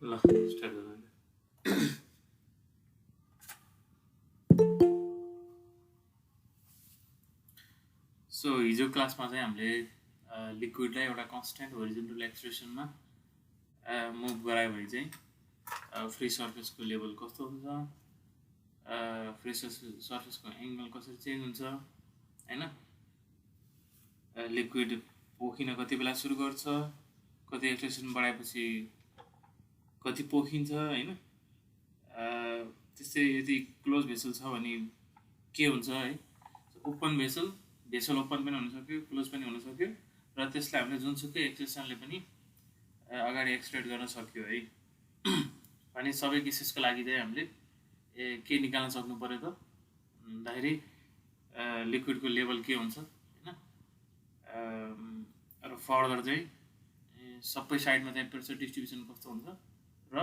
ल स्टार्ट गरौँ। सो हिजो क्लासमा चाहिँ हामीले लिक्विडलाई एउटा कन्स्ट्यान्ट होरिजोन्टल एक्सप्रेसनमा मुभ गरायो भने चाहिँ फ्री सर्फेसको लेभल कस्तो हुन्छ, फ्री सर्फेसको एङ्गल कसरी चेन्ज हुन्छ हैन, लिक्विड पोखिन कति बेला सुरु गर्छ, कति एक्सप्रेसन बढाएपछि कति पोखिन्छ हैन, त्यस्तै यदि क्लोज भेसल छ भने के हुन्छ है। ओपन भेसल ओपन पनि हुन सक्यो, क्लोज पनि हुन सक्यो र त्यसलाई हामीले जुनसुकै एक्सप्रेसनले पनि अगाडि एक्सप्रेस गर्न सक्यो है। अनि सबै केसेसको लागि चाहिँ हामीले के निकाल्न सक्नु पर्यो त भन्दाखेरि लिक्विडको लेभल के हुन्छ हैन, र फर्दर चाहिँ सबै साइडमा चाहिँ प्रेसर डिस्ट्रिब्युसन कस्तो हुन्छ र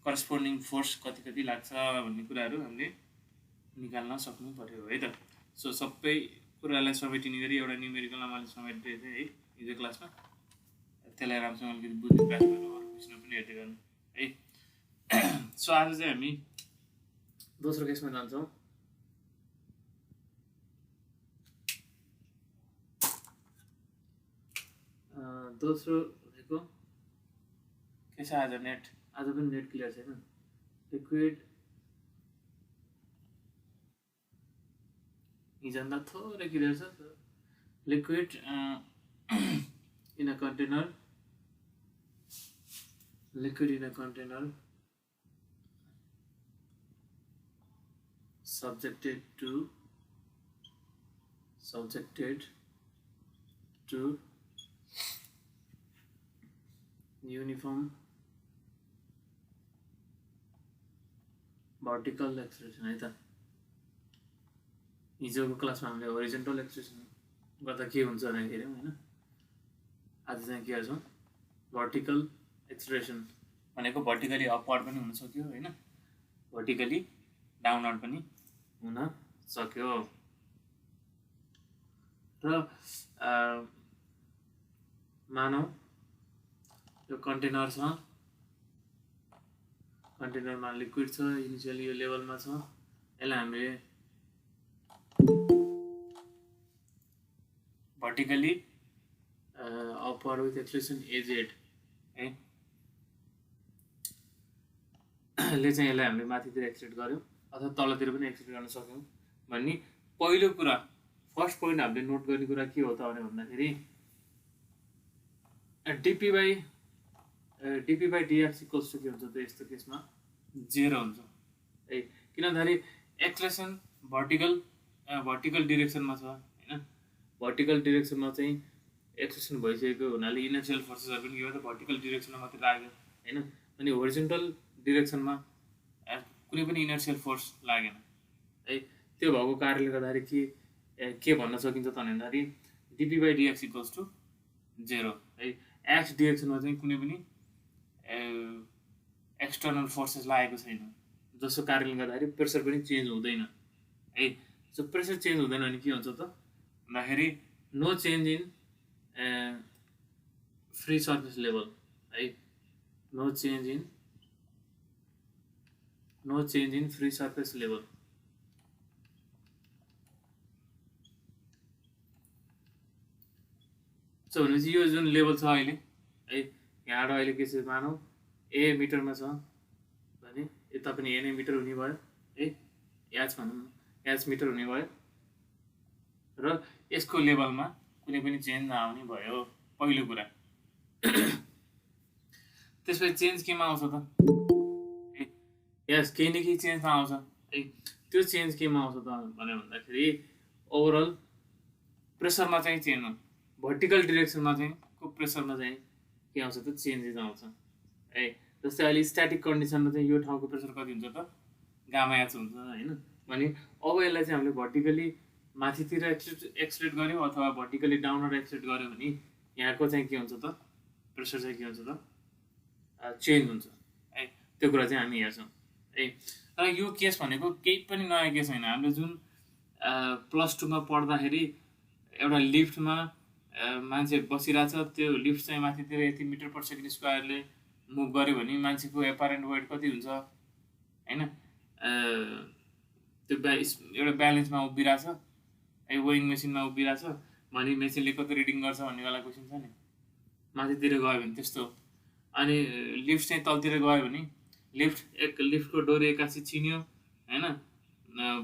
करस्पोन्डिङ फोर्स कति कति लाग्छ भन्ने कुराहरू हामीले निकाल्न सक्नु पर्यो है त। सो सबै कुरालाई समेटिने गरी एउटा न्युमेरिकलमा मैले समेटेँ थिएँ है हिजो क्लासमा, त्यसलाई राम्रोसँग अलिकति बुझ्ने प्रयास गर्नु, अरू क्वेसन पनि हेर्दै गर्नु है। सो आज चाहिँ हामी दोस्रो केसमा जान्छौँ। दोस्रो भनेको के छ, आज पनि नेट क्लियर छैन। लिक्विड हिजोभन्दा थोरै क्लियर छ। Liquid in a container, liquid in a container subjected to uniform vertical acceleration है त। हिजोको क्लासमा हामीले होरिजोन्टल एक्सप्रेसन गर्दा के हुन्छ भन्दाखेरि हैन, आज चाहिँ के गर्छौँ भर्टिकल एक्सप्रेसन भनेको भर्टिकली अपवर्ड पनि हुन सक्यो हैन, भर्टिकली डाउनवर्ड पनि हुन सक्यो। र मानौ यो कन्टेनर छ, कन्टेनरमा लिक्विड छ, इनिसियली यो लेभलमा छ, यसलाई हामीले vertically upward with expression A Z है ले चाहिँ यसलाई हामीले माथितिर एक्सप्रेट गर्यौँ अथवा तलतिर पनि एक्सप्रेट गर्न सक्यौँ भन्ने पहिलो कुरा, फर्स्ट पोइन्ट हामीले नोट गर्ने कुरा के हो त भन्दाखेरि D P by D X equals to के हुन्छ त यस्तो केसमा 0 हुन्छ है, किनभने एक्सप्रेसन भर्टिकल डिरेक्सनमा छ हैन। भर्टिकल डिरेक्सनमा चाहिँ एक्सप्रेसन भइसकेको हुनाले इनर्सियल फोर्सेसहरू पनि के हो त भर्टिकल डिरेक्सनमा मात्रै लाग्यो हैन। अनि होरिजोन्टल डिरेक्सनमा कुनै पनि इनर्सियल फोर्स लागेन है। त्यो भएको कारणले गर्दाखेरि के भन्न सकिन्छ त भन्दाखेरि D P by D X equals to 0 है। एक्स डिरेक्सनमा चाहिँ कुनै पनि एक्सटर्नल फोर्सेस लागेको छैन, जसको कारणले गर्दाखेरि प्रेसर पनि चेन्ज हुँदैन है। सो प्रेसर चेन्ज हुँदैन भने के हुन्छ त भन्दाखेरि no change in free surface level है, no change in free surface level. So भनेपछि यो जुन लेभल छ अहिले है, यहाँबाट अहिले के छ मानौ ए मिटरमा छ भने यता पनि ए नै मिटर हुने भयो है, एच भनौँ न, एच मिटर हुने भयो र यसको लेभलमा कुनै पनि चेन्ज नआउने भयो पहिलो कुरा। त्यसपछि चेन्ज केमा आउँछ त, यस केही न केही चेन्जमा आउँछ है। त्यो चेन्ज केमा आउँछ त भन्दाखेरि ओभरअल प्रेसरमा चाहिँ चेन्ज हो, भर्टिकल डिरेक्सनमा चाहिँ को प्रेसरमा चाहिँ के आउँछ त चेन्जेस आउँछ है। जस्तै अहिले स्ट्याटिक कन्डिसनमा चाहिँ यो ठाउँको प्रेसर कति हुन्छ त गामा एच हुन्छ हैन। भने अब यसलाई चाहिँ हामीले भर्टिकली माथितिर एक्सप्रेट गऱ्यौँ अथवा भर्टिकली डाउनवर्ड एक्सप्रेट गऱ्यौँ भने यहाँको चाहिँ के हुन्छ त प्रेसर चाहिँ के हुन्छ त चेन्ज हुन्छ है। त्यो कुरा चाहिँ हामी हेर्छौँ है। तर यो केस भनेको केही पनि नयाँ केस होइन। हामीले जुन +2 मा पढ्दाखेरि एउटा लिफ्टमा मान्छे बसिरहेछ, त्यो लिफ्ट चाहिँ माथितिर यति मिटर पर सेकेन्ड स्क्वायरले मुभ गर्यो भने मान्छेको एपारेन्ट वेट कति हुन्छ हैन त्यो एउटा ब्यालेन्समा उभिरहेछ है वेइङ मेसिनमा उभिरहेछ भने मेसिनले कति रिडिङ गर्छ भन्ने वाला क्वेसन छ नि माथितिर गयो भने त्यस्तो अनि लिफ्ट चाहिँ तलतिर गयो भने लिफ्टको डोरी एक्कासी छिन्यो हैन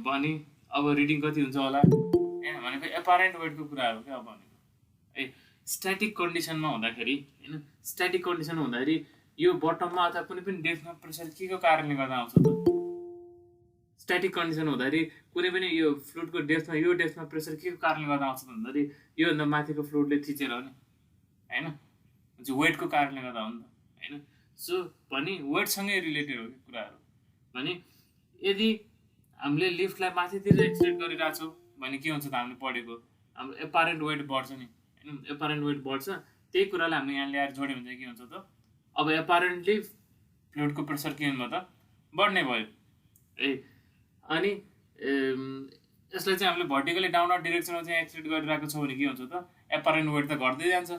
भने अब रिडिङ कति हुन्छ होला हैन भनेको एपारेन्ट वेटको कुराहरू क्या अब भनेको है स्ट्याटिक कन्डिसनमा हुँदाखेरि हैन स्ट्याटिक कन्डिसनमा हुँदाखेरि यो बटममा अथवा कुनै पनि डेप्थमा प्रेसर के को कारणले गर्दा आउँछ त स्ट्याटिक कन्डिसन हुँदाखेरि कुनै पनि यो फ्लुइडको डेप्थमा यो डेप्थमा प्रेसर के को कारणले गर्दा आउँछ भन्दाखेरि योभन्दा माथिको फ्लुइडले थिचेर हो नि हैन वेटको कारणले गर्दा हो नि त हैन सो भने वेटसँगै रिलेटेड हो कि कुराहरू भने यदि हामीले लिफ्टलाई माथितिर एक्सटेन्ड गरिरहेको छौँ भने के हुन्छ त हामीले पढेको हाम्रो एपारेन्ट वेट बढ्छ नि हैन एपारेन्ट वेट बढ्छ त्यही कुरालाई हामीले यहाँ ल्याएर जोड्यो भने चाहिँ के हुन्छ त अब एपारेन्टली फ्लुइडको प्रेसर के हुनुभयो त बढ्ने भयो है अनि यसलाई चाहिँ हामीले भर्टिकली डाउनवर्ड डिरेक्सनमा चाहिँ एक्सटेन्ड गरिरहेको छौँ भने के हुन्छ त एपारेन्ट वेट त घट्दै जान्छ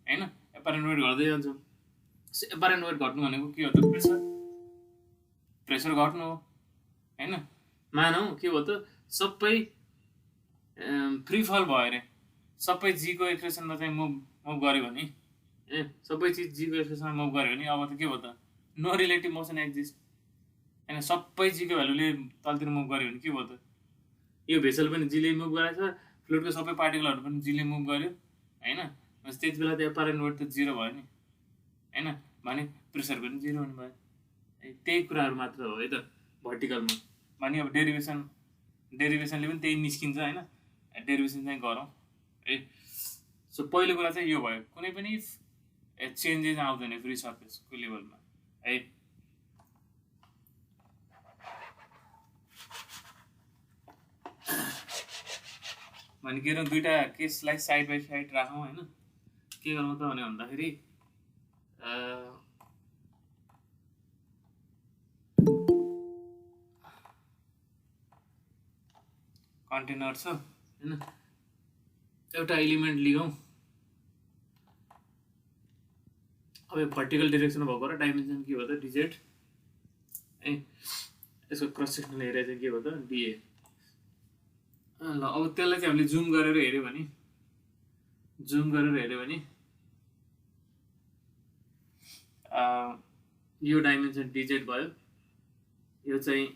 हैन एपारेन्ट वेट घट्दै जान्छ एपारेन्ट वेट घट्नु भनेको के हो त प्रेसर घट्नु हो हैन मानौँ के हो त सबै फ्री फल भयो अरे सबै जीको एक्सप्रेसनमा चाहिँ मुभ गर्यो भने सबै चिज जीको एक्सप्रेसनमा मुभ गर्यो भने अब त के भयो त नो रिलेटिभ मोसन एक्जिस्ट हैन सबै जीको भ्यालुले तलतिर मुभ गर्यो भने के भयो त यो भेसल पनि जीले मुभ गराएको छ फ्लुइडको सबै पार्टिकलहरू पनि जीले मुभ गर्यो हैन त्यति बेला त एपारेन्ट वेट त 0 भयो नि हैन भने प्रेसर पनि 0 हुने भयो त्यही कुराहरू मात्र हो है त भर्टिकलमा भने अब डेरिभेसनले पनि त्यही निस्किन्छ हैन डेरिभेसन चाहिँ गरौँ है सो पहिलो कुरा चाहिँ यो भयो कुनै पनि चेन्जेस आउँदैन फ्री सर्फेसको लेभलमा है भने के गरौँ दुईटा केसलाई साइड बाई साइड राखौँ हैन के गरौँ त भने भन्दाखेरि कन्टेनर छ हैन एउटा एलिमेन्ट लिगौँ अब भर्टिकल डिरेक्सन भएको र डाइमेन्सन के हो त डिजेड है यसको क्रस सेक्सनल एरिया चाहिँ के हो त डिए ल अब त्यसलाई चाहिँ हामीले जुम गरेर हेर्यो भने यो डाइमेन्सन डिजेड भयो यो चाहिँ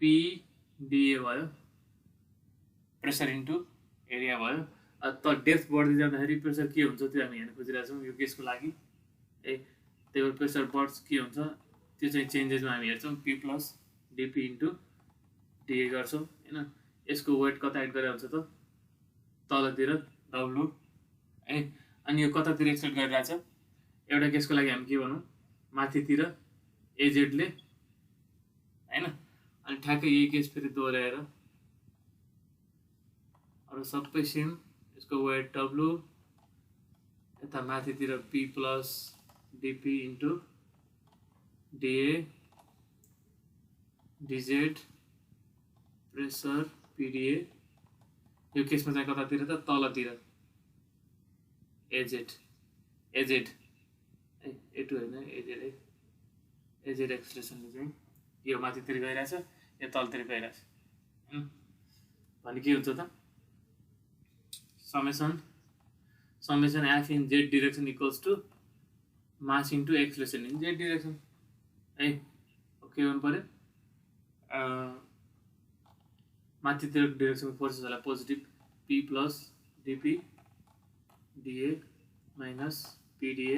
पी डिए भयो प्रेसर इन्टु एरिया भयो त डेप्थ बढ्दै जाँदाखेरि प्रेसर के हुन्छ त्यो हामी हेर्न खोजिरहेको छौँ यो केसको लागि है त्यही भएर प्रेसर बढ्छ के हुन्छ त्यो चाहिँ चेन्जेसमा हामी हेर्छौँ पी प्लस डिपी इन्टु डिए गर्छौँ हैन यसको वेट कता एड गरेर हुन्छ त तलतिर डब्लु है अनि यो कतातिर एक्सटेन्ड गरिरहेछ एउटा केसको लागि हामी के भनौँ माथितिर एजेडले हैन अनि ठ्याक्कै यही केस फेरि दोहोऱ्याएर अरू सबै सेम यसको वेट डब्लु यता माथितिर P plus dp into dA dz pressure PdA यो केसमा चाहिँ कतातिर त तलतिर एजेड ए2 होइन एजेड एक्सप्रेसनले चाहिँ यो माथितिर गइरहेछ यो तलतिर गइरहेछ भने के हुन्छ त summation F in Z direction equals to mass into acceleration in Z direction है के गर्नु पऱ्यो माथितिर डिरेक्सनको फोर्सेसहरूलाई positive P plus dp dA minus PdA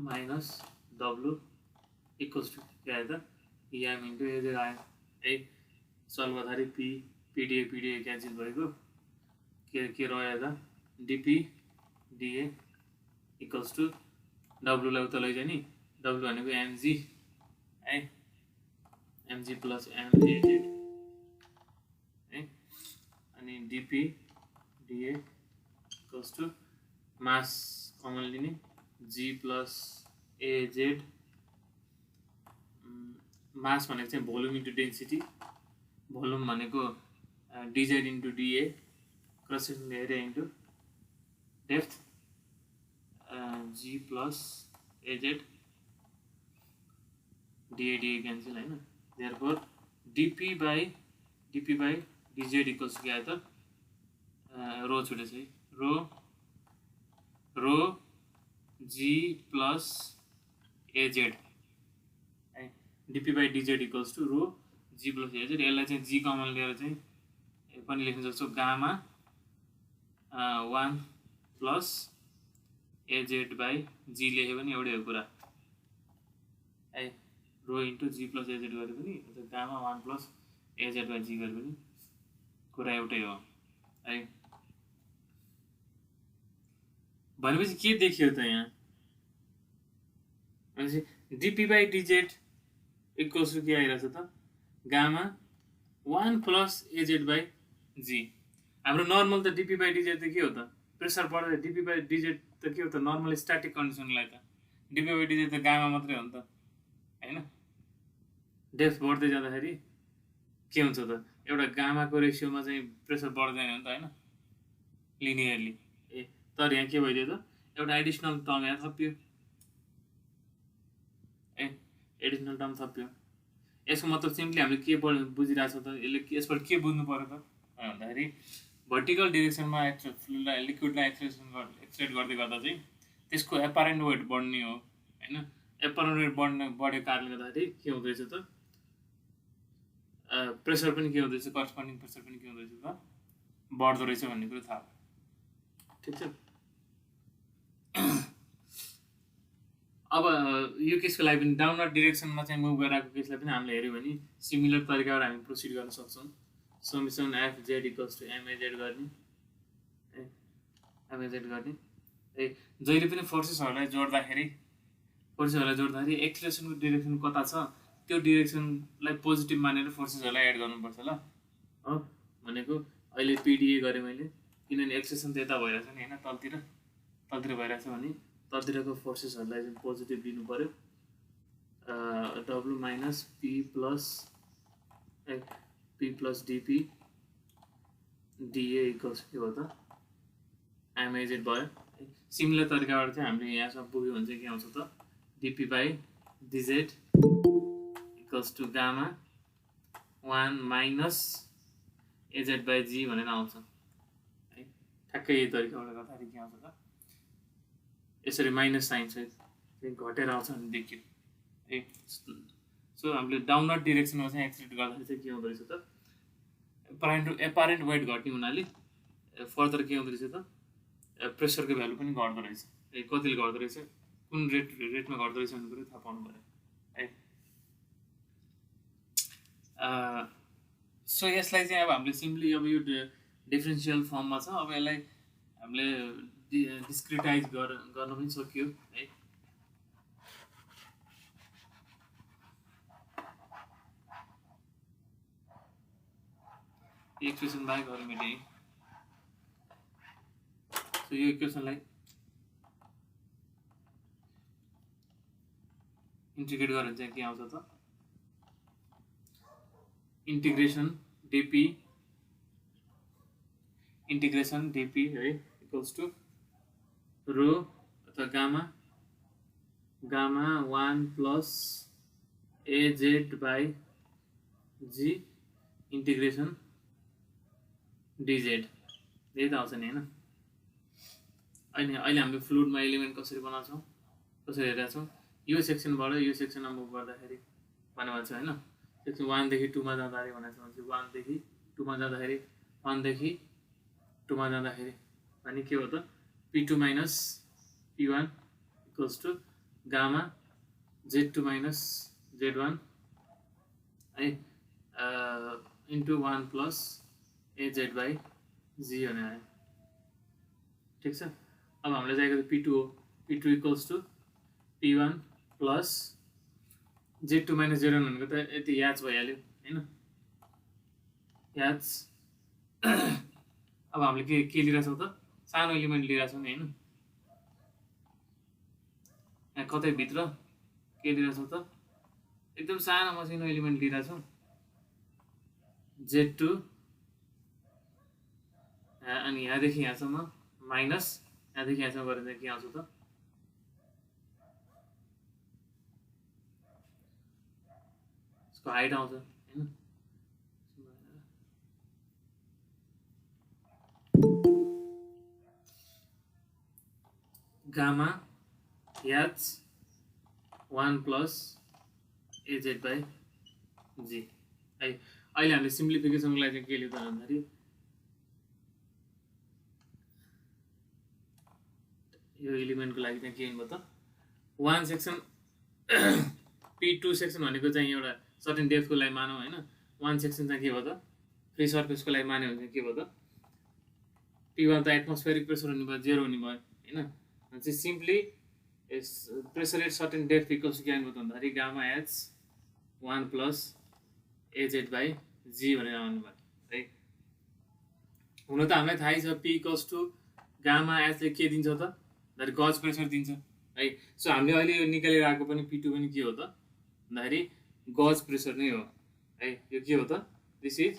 minus W equals to के आयो त एम इन्टु एजेड आयो है सल्भ गर्दाखेरि पिडिए क्यान्सल भएको के रह्यो त डिपी डिए इक्वल्स टु डब्लुलाई उता लैजाने नि डब्लु भनेको एमजी है एमजी प्लस एमएजेड है अनि dp dA equals to mass common लिने जी प्लस एजेड मास भनेको चाहिँ भोल्युम इन्टु डेन्सिटी भोल्युम भनेको dz into dA cross sectional area into depth g plus az dA cancel हैन therefore dp by dz equals के आयो त rho छुटेछ है रो g प्लस az है dp by dz equals to rho g plus az यसलाई चाहिँ g common लिएर चाहिँ पनि लेख्न सक्छौ gamma 1 plus az by g लेखे पनि एउटै हो कुरा है रो इन्टु g प्लस az गरे पनि gamma 1 plus az by g गरे पनि कुरा एउटै हो है भनेपछि के देखियो त यहाँ भनेपछि dp by dz equals to के आइरहेछ त gamma 1 plus az by g हाम्रो नर्मल त dp by dz त के हो त प्रेसर बढ्दै dp by dz त के हो त नर्मल स्ट्याटिक कन्डिसनलाई त dp by dz त गामा मात्रै हो नि त हैन डेप्थ बढ्दै जाँदाखेरि के हुन्छ त एउटा गामाको रेशियोमा चाहिँ प्रेसर बढ्दैन नि त हैन लिनियरली तर यहाँ के भइदियो त एउटा एडिसनल टर्म यहाँ थपियो एडिसनल टर्म थपियो यसको मतलब सिम्पली हामीले के बुझिरहेको छ त यसले यसबाट के बुझ्नु पर्यो त भन्दाखेरि भर्टिकल डिरेक्सनमा लिक्विडलाई एक्सलेट गर्दै गर्दा चाहिँ त्यसको एपारेन्ट वेट बढ्ने हो हैन एपारेन्ट वेट बढेको कारणले गर्दाखेरि के हुँदैछ त प्रेसर पनि के हुँदैछ करस्पोन्डिङ प्रेसर पनि के हुँदैछ त बढ्दो रहेछ भन्ने कुरा थाहा भयो ठीक छ अब यो केसको लागि पनि डाउनवर्ड डिरेक्सनमा चाहिँ मुभ गरिरहेको केसलाई पनि हामीले हेर्यो भने सिमिलर तरिकाबाट हामी प्रोसिड गर्न सक्छौँ summation fz equals to maz गर्ने है जहिले पनि फोर्सेसहरूलाई जोड्दाखेरि एक्सलेसनको डिरेक्सन कता छ त्यो डिरेक्सनलाई पोजिटिभ मानेर फोर्सेसहरूलाई एड गर्नुपर्छ ल हो भनेको अहिले pda गरेँ मैले किनभने एक्सलेसन त यता भइरहेछ नि हैन तलतिर भइरहेछ भने तलतिरको फोर्सेसहरूलाई चाहिँ पोजिटिभ दिनु पर्यो w minus p plus dp dA equals के हो त maz भयो सिमिलर तरिकाबाट चाहिँ हामीले यहाँसम्म पुग्यो भने चाहिँ के आउँछ त dp by dz equals to gamma 1 minus az by g भनेर आउँछ है ठ्याक्कै यही तरिकाबाट गर्दाखेरि के आउँछ त यसरी माइनस साइन चाहिँ घटेर आउँछ भने देखियो है सो हामीले डाउनवर्ड डिरेक्सनमा चाहिँ एक्सलेट गर्दाखेरि चाहिँ के हुँदो रहेछ त एपारेन्ट वेट घट्ने हुनाले फर्दर के हुँदो रहेछ त प्रेसरको भ्यालु पनि घट्दो रहेछ कतिले घट्दो रहेछ कुन रेटमा घट्दो रहेछ भन्ने कुरा थाहा पाउनु पर्यो है सो यसलाई चाहिँ अब हामीले सिम्पली अब यो डिफरेन्सियल फर्ममा छ अब यसलाई हामीले डिस्क्रिटाइज गर्न पनि सकियो है इक्वेसन बाहेक अरू मेटे सो यो इक्वेसनलाई इन्टिग्रेट गरेर चाहिँ के आउँछ त इंटीग्रेशन dp है इक्वल्स टू रो अथवा gamma 1 plus az by g integration dz यही त आउँछ नि हैन अहिले हामीले फ्लुइडमा एलिमेन्ट कसरी बनाउँछौँ कसरी हेरिरहेछौँ यो सेक्सनबाट यो सेक्सनमा मुभ गर्दाखेरि भनेको छ हैन सेक्सन 1 देखि 2 मा जाँदाखेरि भनेको छ 1 देखि 2 मा जाँदाखेरि 1 देखि 2 मा जाँदाखेरि अनि के हो त p2 minus p1 equals to gamma z2 minus z1 है into 1 plus az by g भनेर आयो ठीक छ अब हामीले चाहिएको p2 हो p2 equals to p1 plus z2 minus z1 भनेको त यति याद भइहाल्यो हैन याद अब हामीले के लिइरहेछौँ त सानो एलिमेन्ट लिइरहेछौँ नि हैन यहाँ कतै भित्र के लिइरहेछौँ त एकदम सानो मसिनो एलिमेन्ट लिइरहेछौँ z2 अनि यहाँदेखि यहाँसम्म माइनस यहाँदेखि यहाँसम्म गरेर चाहिँ के आउँछ त यसको हाइट आउँछ हैन gamma h 1 plus az by g है अहिले हामीले सिम्प्लिफिकेसनको लागि चाहिँ के लेख्दा भन्दाखेरि यो एलिमेन्टको लागि चाहिँ के भयो त 1 सेक्सन P2 सेक्सन भनेको चाहिँ एउटा सर्टेन डेप्थको लागि मानौँ हैन 1 सेक्सन चाहिँ के भयो त फ्री सर्फेसको लागि मान्यो भने चाहिँ के भयो त P1 त एटमोस्फेरिक प्रेसर हुने भयो 0 हुने भयो हैन चाहिँ simply pressure at certain depth equals to के आउनु भयो भन्दाखेरि gamma h 1 plus az by g भनेर आउनु भयो है हुन त हामीलाई थाहै छ P इक्वल्स टु गामा एचले के दिन्छ त भन्दाखेरि गज प्रेसर दिन्छ है सो हामीले अहिले यो निकालेर आएको पनि P2 पनि के हो त भन्दाखेरि गज प्रेसर नै हो है यो के हो त दिस इज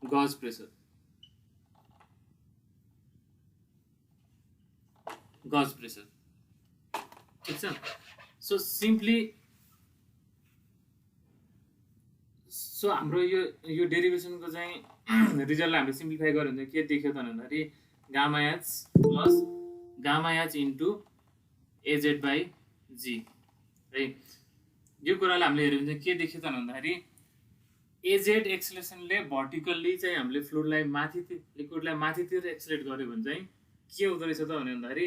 गज प्रेसर ठीक छ सो सिम्पली सो हाम्रो यो डेरिभेसनको चाहिँ रिजल्टलाई हामीले सिम्प्लिफाई गर्यो भने के देख्यो त भन्दाखेरि gamma h plus gamma h into az by g है यो कुरालाई हामीले हेऱ्यो भने चाहिँ के देख्यो त भन्दाखेरि एजेड एक्सेलेरेसनले भर्टिकल्ली चाहिँ हामीले फ्लुइडलाई लिक्विडलाई माथितिर एक्सेलेरेट गर्यो भने चाहिँ के हुँदो रहेछ त भन्दाखेरि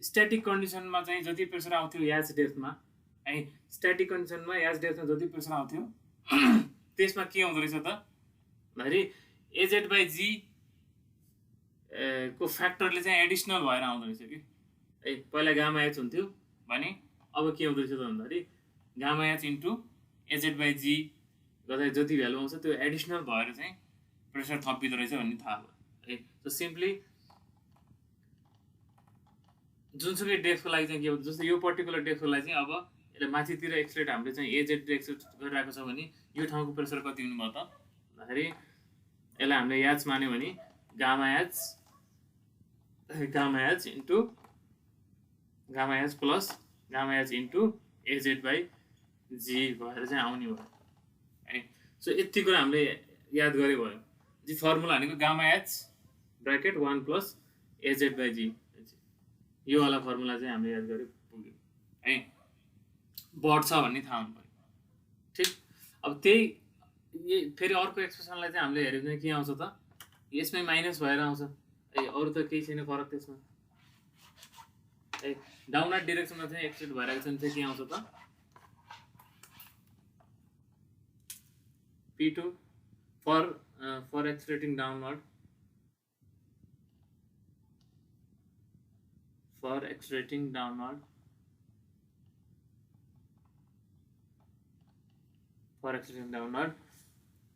स्ट्याटिक कन्डिसनमा चाहिँ जति प्रेसर आउँथ्यो याज डेप्थमा है स्ट्याटिक कन्डिसनमा याज डेप्थमा जति प्रेसर आउँथ्यो त्यसमा के हुँदो रहेछ त भन्दाखेरि एजेड बाई जी को फ्याक्टरले चाहिँ एडिसनल भएर आउँदो रहेछ कि है पहिला गामा एच हुन्थ्यो भने अब के हुँदो रहेछ त भन्दाखेरि gamma h into az by g गर्दा जति भ्यालु आउँछ त्यो एडिसनल भएर चाहिँ प्रेसर थपिँदो रहेछ भन्ने थाहा भयो है सो सिम्पली जुनसुकै डेप्थको लागि चाहिँ के हो जस्तो यो पर्टिकुलर डेप्थको लागि चाहिँ अब यसले माथितिर एक्सलेट हामीले चाहिँ एजेड एक्सलेट गरिरहेको छ भने यो ठाउँको प्रेसर कति हुनुभयो त भन्दाखेरि यसलाई हामीले याच मान्यो भने gamma h into gamma h plus gamma h into az by g भएर चाहिँ आउने भयो है सो यति कुरा हामीले याद गरे भयो जी फर्मुला भनेको gamma h bracket 1 plus az by g यो वाला फर्मुला चाहिँ हामीले याद गरे पुग्यो है बढ्छ भन्ने थाहा हुनु पऱ्यो ठिक अब त्यही फेरि अर्को एक्सप्रेसनलाई चाहिँ हामीले हेऱ्यो भने के आउँछ त यसमै माइनस भएर आउँछ है अरू त केही छैन फरक त्यसमा है डाउनवर्ड डिरेक्सनमा चाहिँ एक्सलेट भइरहेको छ भने चाहिँ के आउँछ त P2 for accelerating downward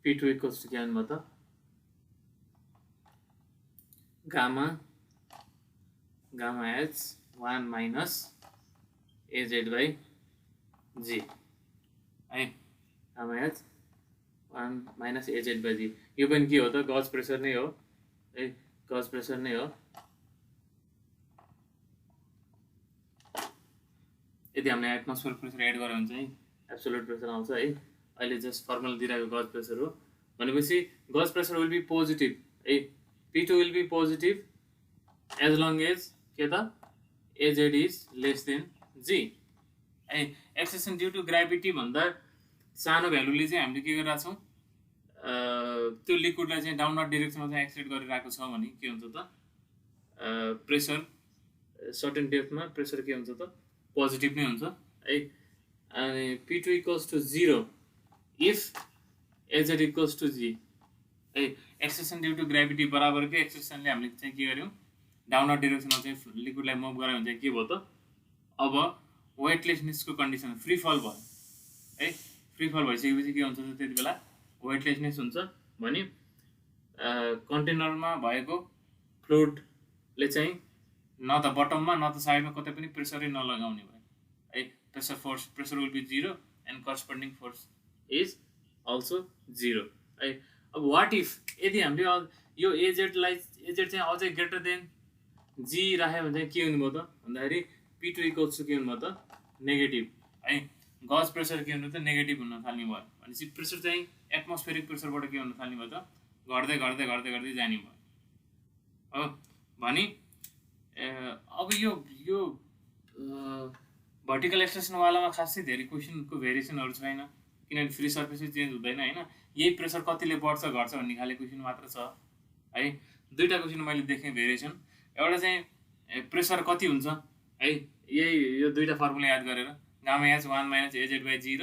P2 equals to क्या हुनु त gamma h 1 minus az by g है gamma h 1 minus az by g यो पनि के हो त गज प्रेसर नै हो है गज प्रेसर नै हो यदि हामीले एटमोस्फियर प्रेसर एड गर्यो भने चाहिँ एब्सोल्युट प्रेसर आउँछ है अहिले जस्ट फर्मुला दिइरहेको गज प्रेसर हो भनेपछि gauge pressure will be positive है P2 will be positive as long as के त A Z is less than G है एक्सेसन ड्यु टु ग्राभिटी भन्दा सानो भ्यालुले चाहिँ हामीले के गरिरहेको छौँ त्यो लिक्विडलाई चाहिँ डाउनवर्ड डिरेक्सनमा चाहिँ एक्सलेट गरिरहेको छ भने के हुन्छ त प्रेसर सर्टेन डेप्थमा प्रेसर के हुन्छ त पोजिटिभ नै हुन्छ है अनि P2 equals to 0 if az equals to g है एक्सेसन ड्यु टु ग्राभिटी बराबरकै एक्सेसनले हामीले चाहिँ के गर्यौँ डाउनवर्ड डिरेक्सनमा चाहिँ लिक्विडलाई मुभ गरायो भने चाहिँ के भयो त अब वेटलेसनेसको कन्डिसन फ्री फल भयो है फ्री फल भइसकेपछि के हुन्छ त्यति बेला वेटलेसनेस हुन्छ भने कन्टेनरमा भएको फ्लुइडले चाहिँ न त बटममा न त साइडमा कतै पनि प्रेसरै नलगाउने भयो है pressure will be 0 and corresponding force is also 0 है अब वाट इफ यदि हामीले यो एजेड चाहिँ अझै ग्रेटर देन जी राख्यो भने चाहिँ के हुनुभयो त भन्दाखेरि P2 इक्वल्स टु के हुनुभयो त नेगेटिभ है गज प्रेसर के हुनु त नेगेटिभ हुन थाल्ने भयो भनेपछि प्रेसर चाहिँ एटमोस्फेरिक प्रेसरबाट के हुन थाल्ने भयो त घट्दै घट्दै घट्दै घट्दै जाने भयो हो भने अब यो भर्टिकल एक्सट्रेसनवालामा खासै धेरै क्वेसनको भेरिएसनहरू छैन किनभने फ्री सर्फेसै चेन्ज हुँदैन होइन यही प्रेसर कतिले बढ्छ घट्छ भन्ने खाले क्वेसन मात्र छ है दुईवटा क्वेसन मैले देखेँ भेरिएसन एउटा चाहिँ प्रेसर कति हुन्छ है यही यो दुईवटा फर्मुला याद गरेर gamma h 1 minus az by g र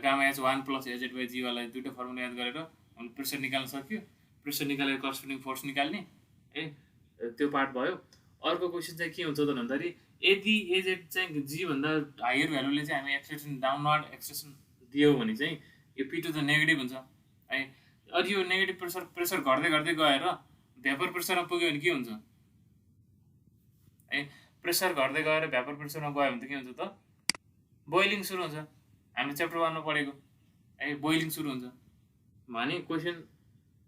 gamma h 1 plus az by g वाला दुईवटा फर्मुला याद गरेर प्रेसर निकाल्न सक्यो प्रेसर निकालेर करस्पोन्डिङ फोर्स निकाल्ने है त्यो पार्ट भयो अर्को क्वेसन चाहिँ के हुन्छ त भन्दाखेरि यदि एजेड चाहिँ जी भन्दा हायर भ्यालुले चाहिँ हामी एक्सट्रेसन डाउनवर्ड एक्सट्रेसन दियो भने चाहिँ यो P2 त नेगेटिभ हुन्छ है अनि यो नेगेटिभ प्रेसर घट्दै घट्दै गएर भ्यापर प्रेसरमा पुग्यो भने के हुन्छ है प्रेसर घट्दै गएर भ्यापर प्रेसरमा गयो भने त के हुन्छ त बोइलिङ सुरु हुन्छ हामीले च्याप्टर 1 मा पढेको है बोइलिङ सुरु हुन्छ भने क्वेसन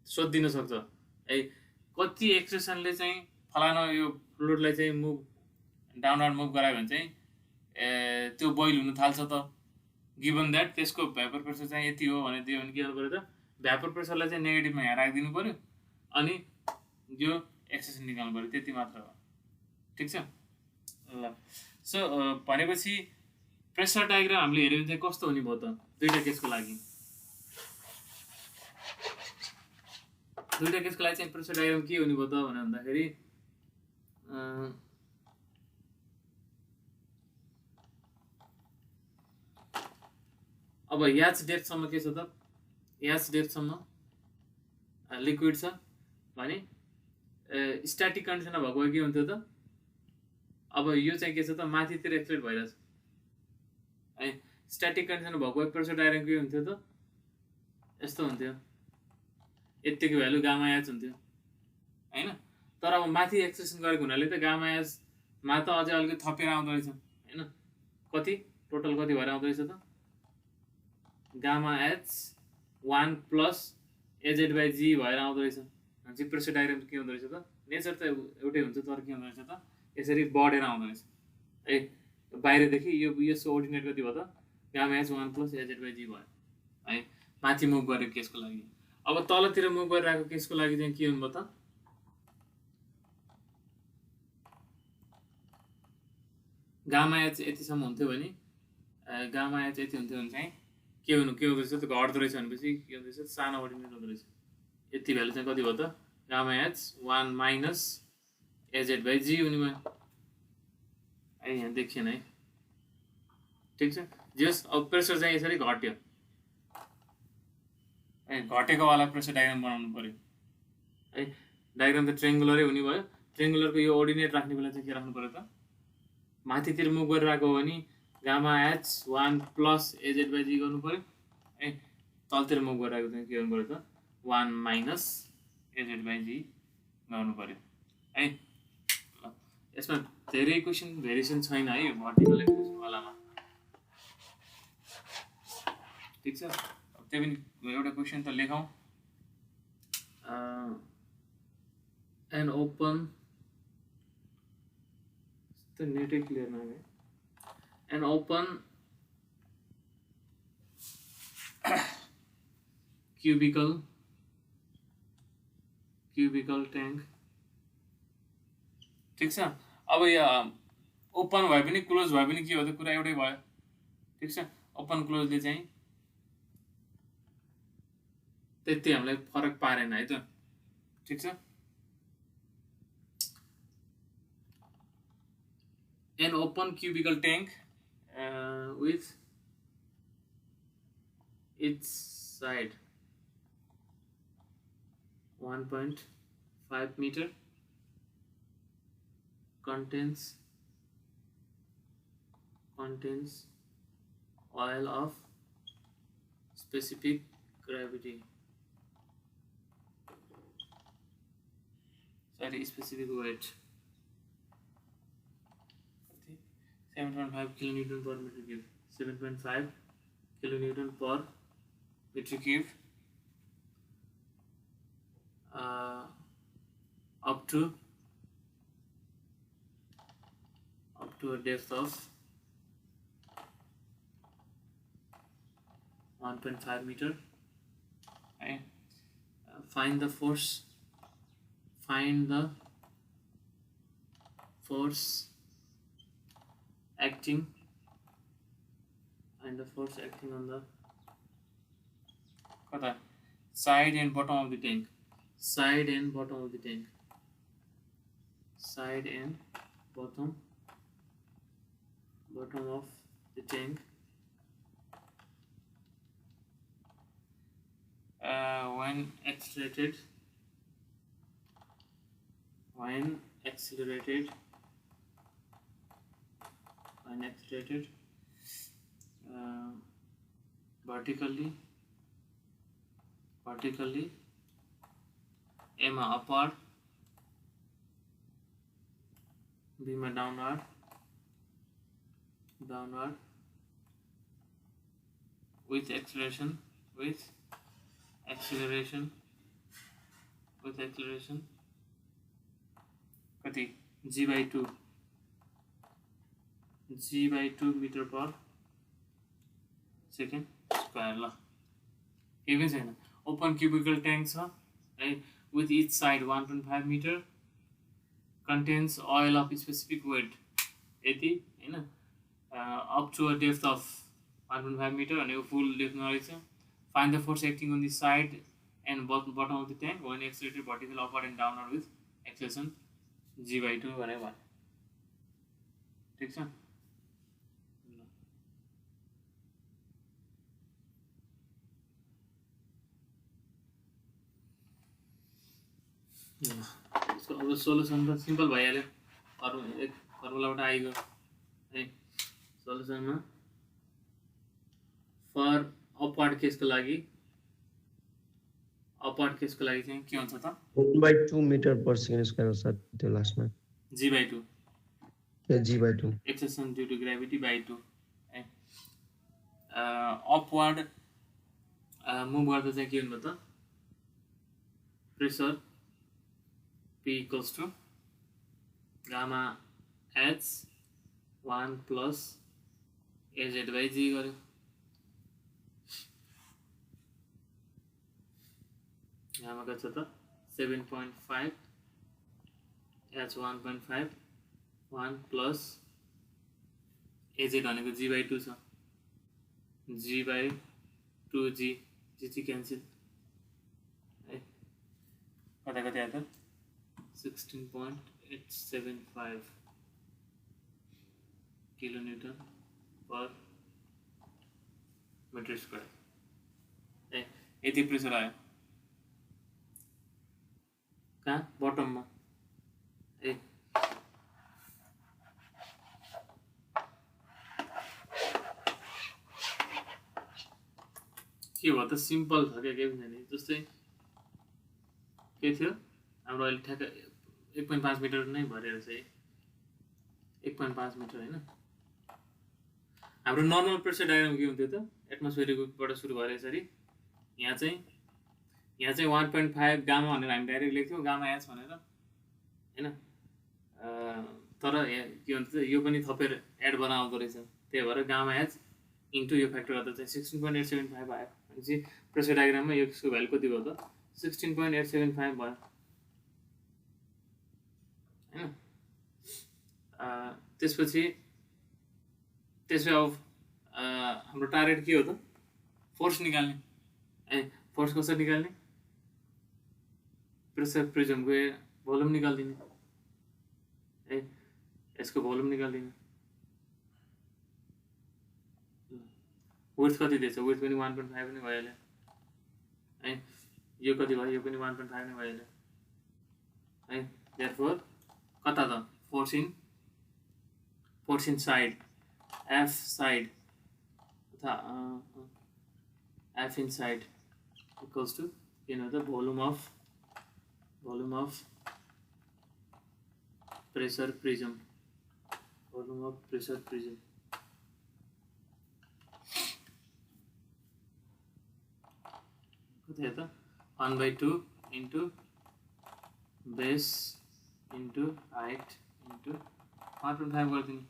सोधिदिन सक्छ है कति एक्सट्रेसनले चाहिँ फलाना यो फ्लुइडलाई चाहिँ मुभ डाउनवर्ड मुभ गरायो भने चाहिँ त्यो बोइल हुन थाल्छ त गिभन द्याट त्यसको भ्यापर प्रेसर चाहिँ यति हो भने दियो भने के गर्नु पऱ्यो त भ्यापर प्रेसरलाई चाहिँ नेगेटिभमा यहाँ राखिदिनु पऱ्यो अनि यो एक्सट्रेसन निकाल्नु पऱ्यो त्यति मात्र हो ठिक छ ल सो भनेपछि प्रेसर डायग्राम हामीले हेऱ्यो भने चाहिँ कस्तो हुने भयो त दुईवटा केसको लागि चाहिँ प्रेसर डायग्राम के हुने भयो त भने भन्दाखेरि अब याच डेप्थसम्म के छ त याच डेप्थसम्म लिक्विड छ भने स्ट्याटिक कन्डिसनमा भएको के हुन्थ्यो त अब यो चाहिँ के छ त माथितिर एक्सलेट भइरहेछ है स्ट्याटिक कन्डिसनमा भएको प्रेसर डायग्राम के हुन्थ्यो त यस्तो हुन्थ्यो यतिको भ्यालु गामा एच हुन्थ्यो हैन तर अब माथि एक्सट्रेसन गरेको हुनाले त गामा एच मा त अझै अलिकति थपेर आउँदो रहेछ हैन कति टोटल कति भएर आउँदो रहेछ त gamma h 1 plus az by g भएर आउँदो रहेछ भनेपछि प्रेसर डायग्राम के हुँदो रहेछ त नेचर त एउटै हुन्छ तर के हुँदो रहेछ त यसरी बढेर आउँदो रहेछ है बाहिरदेखि यसको अर्डिनेट कति भयो त gamma h 1 plus az by g भयो है माथि मुभ गरेको केसको लागि अब तलतिर मुभ गरिरहेको केसको लागि चाहिँ के हुनुभयो त गामा एच यतिसम्म हुन्थ्यो भने गामा एच यति हुन्थ्यो भने चाहिँ के हुँदो रहेछ त घट्दो रहेछ भनेपछि के हुँदो रहेछ सानो अर्डिनेट हुँदो रहेछ यति भ्यालु चाहिँ कति भयो त gamma h 1 minus az by g हुने भयो है यहाँ देखिएन है ठिक छ जस अब प्रेसर चाहिँ यसरी घट्यो है घटेको वाला प्रेसर डायग्राम बनाउनु पर्यो है डायग्राम त ट्रायंगुलरै हुने भयो ट्रायंगुलरको यो अर्डिनेट राख्ने बेला चाहिँ के राख्नु पर्यो त माथितिर मुभ गरिरहेको हो भने gamma h 1 plus az by g गर्नु पर्यो है तलतिर मुभ गरिरहेको चाहिँ के गर्नु पर्यो त 1 माइनस एजेड बाई जी गर्नु पर्यो है यसमा धेरै क्वेसन भेरिएसन छैन है यो भर्टिकल एक्सट्रेसनवालामा ठिक छ त्यो पनि एउटा क्वेसन त लेखौँ एन ओपन त नेटै क्लियर नभए an open cubical tank ठीक छ अब यहाँ ओपन भए पनि क्लोज भए पनि के हो त कुरा एउटै भयो ठीक छ ओपन क्लोजले चाहिँ त्यति हामीलाई फरक पारेन है त ठीक छ an open cubical tank with its side 1.5 meter contains oil of specific gravity specific weight 7.5 kilonewton per meter cube 7.5 kilonewton per meter cube up to to a depth of 1.5 meter. Okay. Find the force acting on the side and bottom of the tank. Side and bottom of the tank. Side and bottom of the tank. When accelerated, vertically, A मा upward, B मा downward, with acceleration, कति g/2 meter per second square. ल केही पनि छैन. Open cubical tank छ है, with each side 1.5 meter, contains oil of specific weight. यति हैन, up to a depth of 1.5 meter and full depth रहेछ. Find the force acting on the side and bottom of the tank when accelerated vertically upward and downward with acceleration g/2 भनेर भने. ठीक छ. अब solution त simple भइहाल्यो. फर्मुलाबाट आइगयो है. सोलुसनमा for upward केसको लागि चाहिँ के हुन्छ त 1/2 meter per second square हो सर त्यो लास्टमा g/2 acceleration due to gravity by 2 है. अपवार्ड मुभ गर्दा चाहिँ के हुन्छ त pressure P equals to gamma h 1 plus az by g गर्यो. गामा कति छ त 7.5 h 1.5 1 plus az भनेको g/2 छ. g/2g क्यान्सल है. कता आयो त 16.875 kilonewton per meter square. यति प्रेसर आयो कहाँ बटममा. के भयो त सिम्पल छ क्या, केही पनि छैन. जस्तै के थियो हाम्रो अहिले ठ्याक्क 1.5 मिटर नै भरेर चाहिँ 1.5 मिटर हैन. हाम्रो नर्मल प्रेसर डायग्राम के हुन्थ्यो त एटमोस्फियरबाट सुरु भएर यसरी यहाँ चाहिँ 1.5 गामा भनेर हामी डाइरेक्ट लेख्थ्यौँ गामा एच भनेर हैन. तर के हुन्छ त यो पनि थपेर एड बनाउँदो रहेछ. त्यही भएर गामा एच इन्टु यो फ्याक्टर गर्दा चाहिँ 16.875 आयो. भनेपछि प्रेसर डायग्राममा यसको भ्यालु कति भयो त 16.875 भयो हैन. त्यसपछि अब हाम्रो टार्गेट के हो त फोर्स निकाल्ने. फोर्स कसरी निकाल्ने प्रेसर प्रिजमको भोल्युम निकाल्दिने है. यसको भोल्युम निकाल्दिने. विड्थ कति दिएछ विड्थ पनि 1.5 पनि भइहाल्यो है. यो कति भयो यो पनि 1.5 नै भइहाल्यो है. देयरफोर कता त force in side F side अथवा F in side equals to the volume of pressure prism. कति हो त 1/2 into base into height into 1.5 गरिदिनु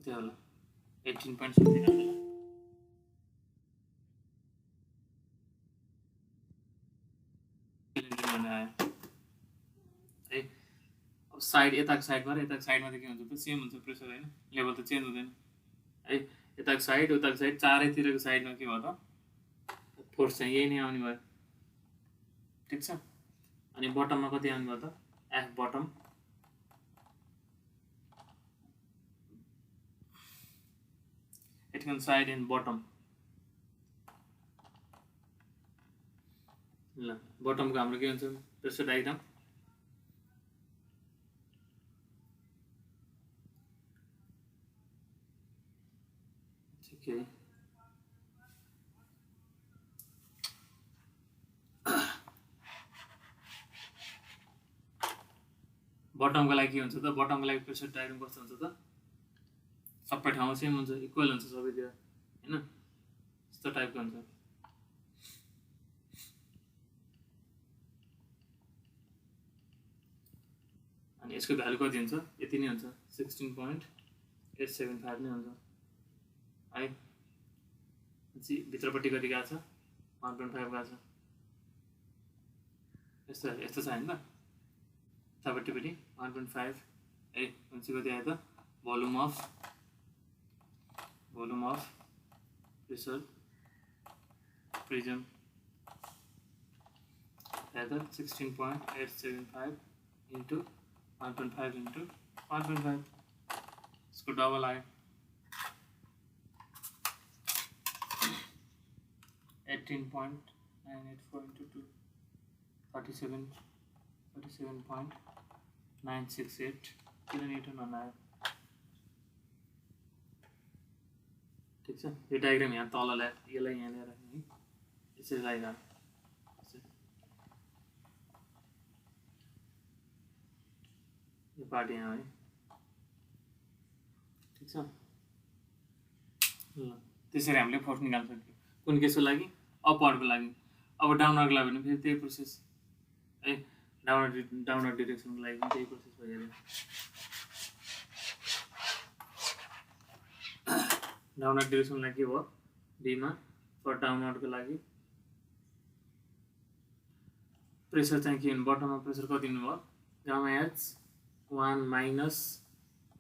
कति होला 18 point something होला किलोमिटर आयो है। अब साइड यताको साइडमा र यताको साइडमा त के हुन्छ त सेम हुन्छ प्रेसर हैन, लेभल त चेन्ज हुँदैन है। यताको साइड उताको साइड चारैतिरको साइडमा के भयो त फोर्स चाहिँ यही नै आउने भयो, ठीक छ। अनि बटममा कति आउने भयो त F bottom it can side and bottom ल बटम को हाम्रो के हुन्छ प्रेसर डायग्राम ठीक है। बटम को लागि के हुन्छ त बटम को लागि प्रेसर डायग्राम कस्तो हुन्छ त सबै ठाउँमा सेम हुन्छ इक्वल हुन्छ सबैतिर हैन यस्तो टाइपको हुन्छ। अनि यसको भ्यालु कति हुन्छ यति नै हुन्छ 16.875 नै हुन्छ है। पछि भित्रपट्टि कति गएको छ 1.5 गएको छ यस्तो यस्तो छ हैन त यतापट्टि पनि 1.5 है। पछि कति आयो त भोल्युम अफ प्रेसर प्रिजम आयो त 16.875 into 1.5 into 1.5 इसको डबल आयो 18.984 into 2 37.968 किलोन्यूटन आयो, ठीक छ। यो डायग्राम यहाँ तल ल्याएर यसलाई यहाँ ल्याएर है यसरी लगाइरा यो पार्ट यहाँ है, ठीक छ। ल त्यसरी हामीले फोर्स निकाल्न सक्यो कुन केसको लागि अपवर्डको लागि। अब डाउनवर्डको लागि भने फेरि त्यही प्रोसेस है, डाउनवर्ड डिरेक्सनको लागि पनि त्यही प्रोसेस भइहाल्यो। डाउनवर्ड डिरेक्सनको लागि के भयो बीमा फर डाउनवर्डको लागि प्रेसर चाहिँ के हुनु बटममा प्रेसर कति दिनु भयो gamma h 1 minus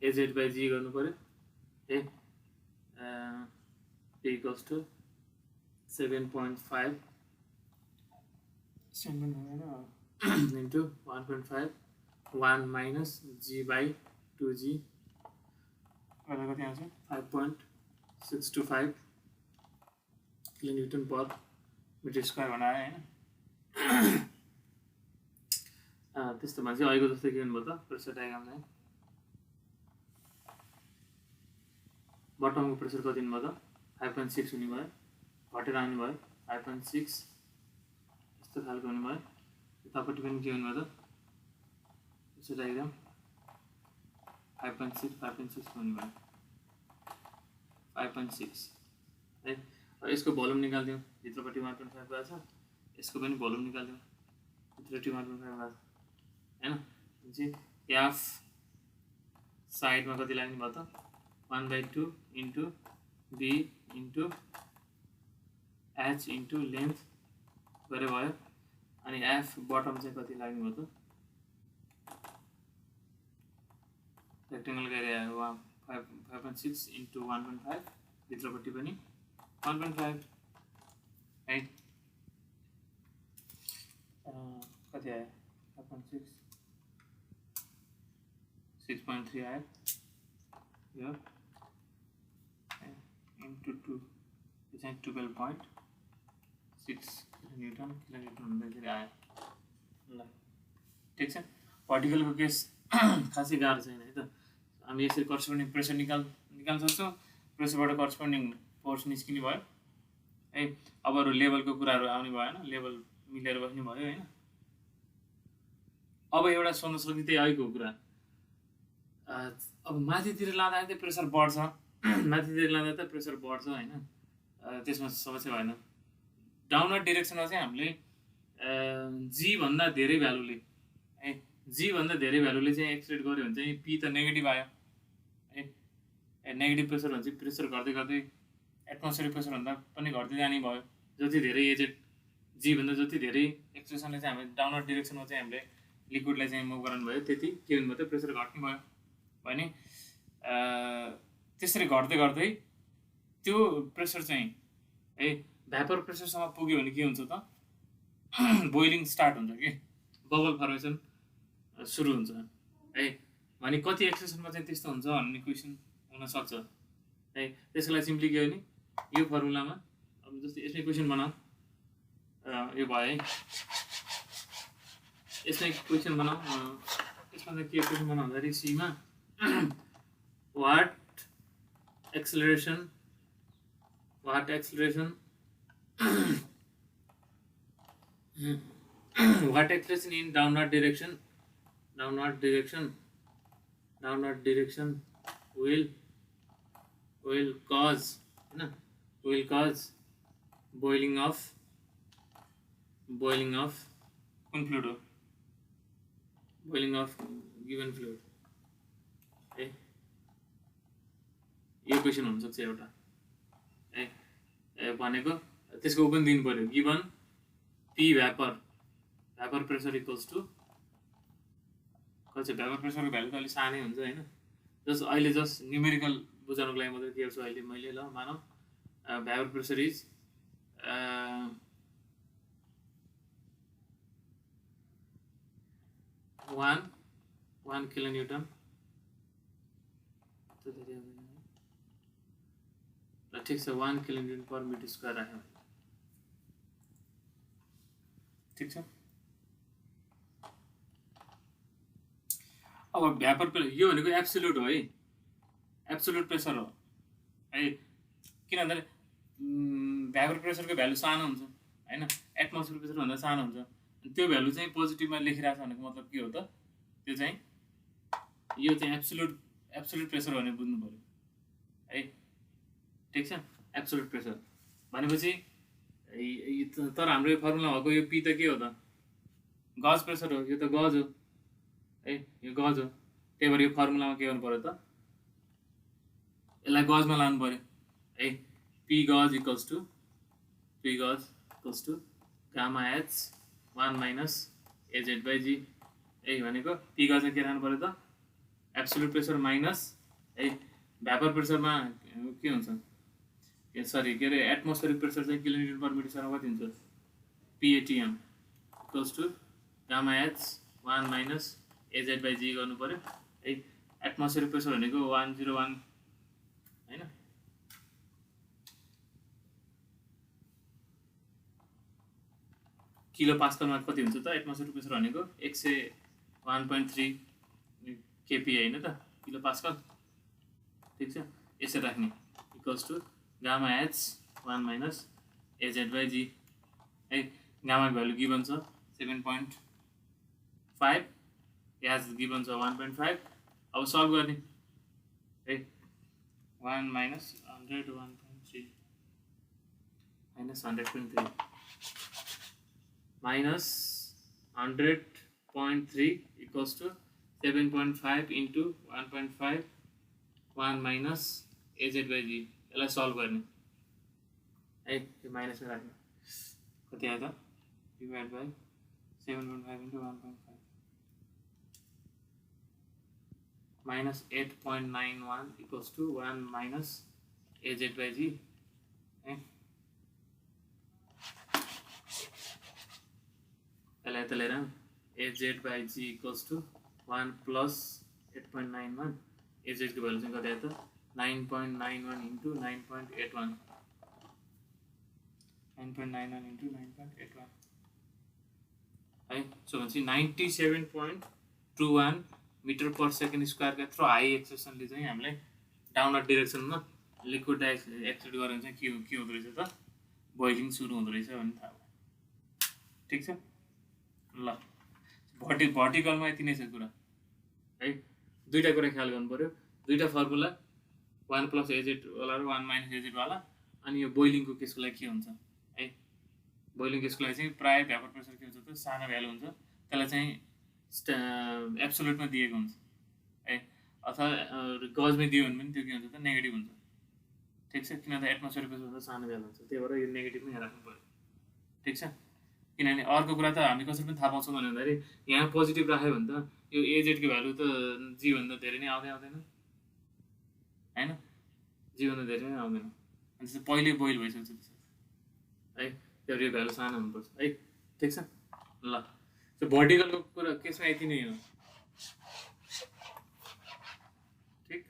az by g गर्नु पर्यो है equals to 7.5 into 1.5 1 minus g by 2g कति आउँछ 5.625 किलोन्युटन पर मिटर स्क्वायर बनायो हैन। त्यस्तोमा चाहिँ अहिलेको जस्तो के भन्नुभयो त प्रेसर डायग्रामलाई बटमको प्रेसर कति दिनुभयो त 5.6 हुने भयो घटेर आउनु भयो 5.6 यस्तो खालको हुने भयो। यतापट्टि पनि के हुनुभयो त प्रेसर डायग्राम 5.6 हुने भयो 5.6 है। अब यसको भोल्युम निकाल्दियौँ भित्रपट्टि 1.5 गएको छ यसको पनि भोल्युम निकाल्दियौँ भित्रपट्टि 1.5 गएको छ हैन। चाहिँ एफ साइडमा कति लाग्ने भयो त 1/2 into B into H into length गरे भयो। अनि एफ बटम चाहिँ कति लाग्ने भयो त रेक्टेंगल एरिया 5.6 इन्टु 1.5 भित्रपट्टि पनि 1.5 है। कति आयो 5.6 6.3 आयो यो इन्टु 2 यो चाहिँ 12.6 किलोन्युटन हुँदाखेरि आयो ल ठिक छ। पार्टिकलको केस खासै गाह्रो छैन है त। हामी यसरी करस्पोन्डिङ प्रेसर निकाल्न सक्छौँ प्रेसरबाट करस्पोन्डिङ फोर्स निस्किने भयो है। अब अरू लेभलको कुराहरू आउने भएन लेभल मिलेर बस्ने भयो हैन। अब एउटा सोध्न सक्ने त्यही अहिलेको कुरा अब माथितिर लाँदाखेरि चाहिँ प्रेसर बढ्छ माथितिर लाँदा त प्रेसर बढ्छ हैन त्यसमा समस्या भएन। डाउनवर्ड डिरेक्सनमा चाहिँ हामीले जी भन्दा धेरै भ्यालुले है जी भन्दा धेरै भ्यालुले चाहिँ एक्सलेट गर्यो भने चाहिँ पी त नेगेटिभ आयो है नेगेटिभ प्रेसर भने चाहिँ प्रेसर घट्दै घट्दै एटमोस्फेरिक प्रेसरभन्दा पनि घट्दै जाने भयो। जति धेरै एजेड जीभन्दा जति धेरै एक्सप्रेसनले चाहिँ हामीले डाउनवर्ड डिरेक्सनमा चाहिँ हामीले लिक्विडलाई चाहिँ मुभ गराउनु भयो, त्यति के हुनु भयो त प्रेसर घट्ने भयो भने त्यसरी घट्दै घट्दै त्यो प्रेसर चाहिँ है भ्यापर प्रेसरसम्म पुग्यो भने के हुन्छ त बोइलिङ स्टार्ट हुन्छ कि बबल फर्मेसन सुरु हुन्छ है। भने कति एक्सप्रेसनमा चाहिँ त्यस्तो हुन्छ भन्ने क्वेसन हुनसक्छ है। त्यसको लागि सिम्पली के हो नि यो फर्मुलामा अब जस्तै यसमै क्वेसन बनाऊ, यो भयो है, यसमै क्वेसन बनाऊ। यसमा चाहिँ के क्वेसन बनाऊ भन्दाखेरि सीमा what acceleration what acceleration in downward direction will cause boiling of given fluid है। यो क्वेसन हुनसक्छ एउटा है भनेको त्यसको पनि दिनु पर्यो given P vapour pressure equals to कति भ्यापर प्रेसरको भ्यालु त अलिक सानै हुन्छ होइन। अहिले न्युमेरिकल बुझाउनुको लागि मात्रै के गर्छु अहिले मैले ल मानौँ भ्यापर प्रेसर इज 1 किलोन्युटन ठीक छ 1 किलोन्युटन पर मिटर स्क्वायर राख्यो ठीक छ। अब भ्यापर यो भनेको एब्सोल्युट हो है, एब्सोल्युट प्रेसर हो है। किन भन्दाखेरि भ्यापर प्रेसरको भ्यालु सानो हुन्छ होइन, एटमोस्फियर प्रेसर भन्दा सानो हुन्छ। त्यो भ्यालु चाहिँ पोजिटिभमा लेखिरहेको छ भनेको मतलब के हो त त्यो चाहिँ यो चाहिँ एब्सोल्युट प्रेसर भनेर बुझ्नु पर्यो है ठीक छ। एब्सोल्युट प्रेसर भनेपछि तर हाम्रो यो फर्मुला भएको यो पी त के हो त गज प्रेसर हो, यो त गज हो है, यो गज हो। त्यही भएर यो फर्मुलामा के गर्नु पर्यो त यसलाई गजमा लानु पर्यो है। P gauge equals to gamma h 1 minus az by g है। भनेको पी गजमा के राख्नु पर्यो त एब्सोल्युट प्रेसर माइनस है भ्यापर प्रेसरमा के हुन्छ सरी के अरे एटमोस्फेरिक प्रेसर चाहिँ किलोमिटर पर मिटर स्क्वायरमा कति हुन्छ PATM equals to gamma h 1 minus az by g गर्नु पर्यो है। एटमोस्फेरिक प्रेसर भनेको 101 होइन, किलो पास्कलमा कति हुन्छ त एटमोस्फेरिक प्रेसर भनेको 101.3 kPa होइन त किलो पास्कल ठीक छ। यसरी राख्ने equals to gamma h 1 minus az by g है। गामा भ्यालु गिभन छ 7.5, एच गिभन छ 1.5। अब सल्भ गर्ने है 1 minus 100 1.3 minus 100.3 minus 100.3 equals to 7.5 into 1.5 1 minus az by g. यसलाई सल्भ गर्ने है यो माइनसमा राख्ने कति आयो त divide by 7.5 into 1.5 minus 8.91 equals to 1 minus az by g है। यसलाई यता लिएर az by g equals to 1 plus 8.91 एजेडको भ्यालु चाहिँ कति आयो त 9.91 इन्टु 9.81 इन्टु 9.81 है। सो भनेपछि 97.21 मिटर पर सेकेन्ड स्क्वायरका यत्रो हाई एक्सेसनले चाहिँ हामीलाई डाउनवर्ड डिरेक्सनमा लिक्विड एक्सप्रेट गरेर चाहिँ के हुँदो रहेछ त बोइलिङ सुरु हुँदो रहेछ भन्ने थाहा भयो ठिक छ। ल भर्टिकलमा यति नै छ कुरा है। दुईवटा कुरा ख्याल गर्नु पर्यो, दुईवटा फर्मुला 1 प्लस एजेड वाला र 1 माइनस एजेड वाला। अनि यो बोइलिङको केसको लागि के हुन्छ है, बोइलिङ केसको लागि चाहिँ प्रायः भ्यापर प्रेसर के हुन्छ त सानो भ्यालु हुन्छ, त्यसलाई चाहिँ एब्सोल्युटमा दिएको हुन्छ है। अथवा गजमै दियो भने पनि त्यो के हुन्छ त नेगेटिभ हुन्छ ठिक छ किन त एटमोस्फियर प्रेसर त सानो ज्यादा हुन्छ त्यही भएर यो नेगेटिभ नै राख्नु पर्यो ठिक छ किनभने अर्को कुरा त हामी कसरी पनि थाहा पाउँछौँ भने भन्दाखेरि यहाँ पोजिटिभ राख्यो भने त यो एजेडको भ्यालु त जीभन्दा धेरै नै आउँदैन होइन जीभन्दा धेरै नै आउँदैन अनि चाहिँ पहिले बोइल भइसक्छ है त्यो भ्यालु सानो हुनुपर्छ है ठिक छ ल त्यो भर्टिकलको कुरा केसमा यति नै हो ठिक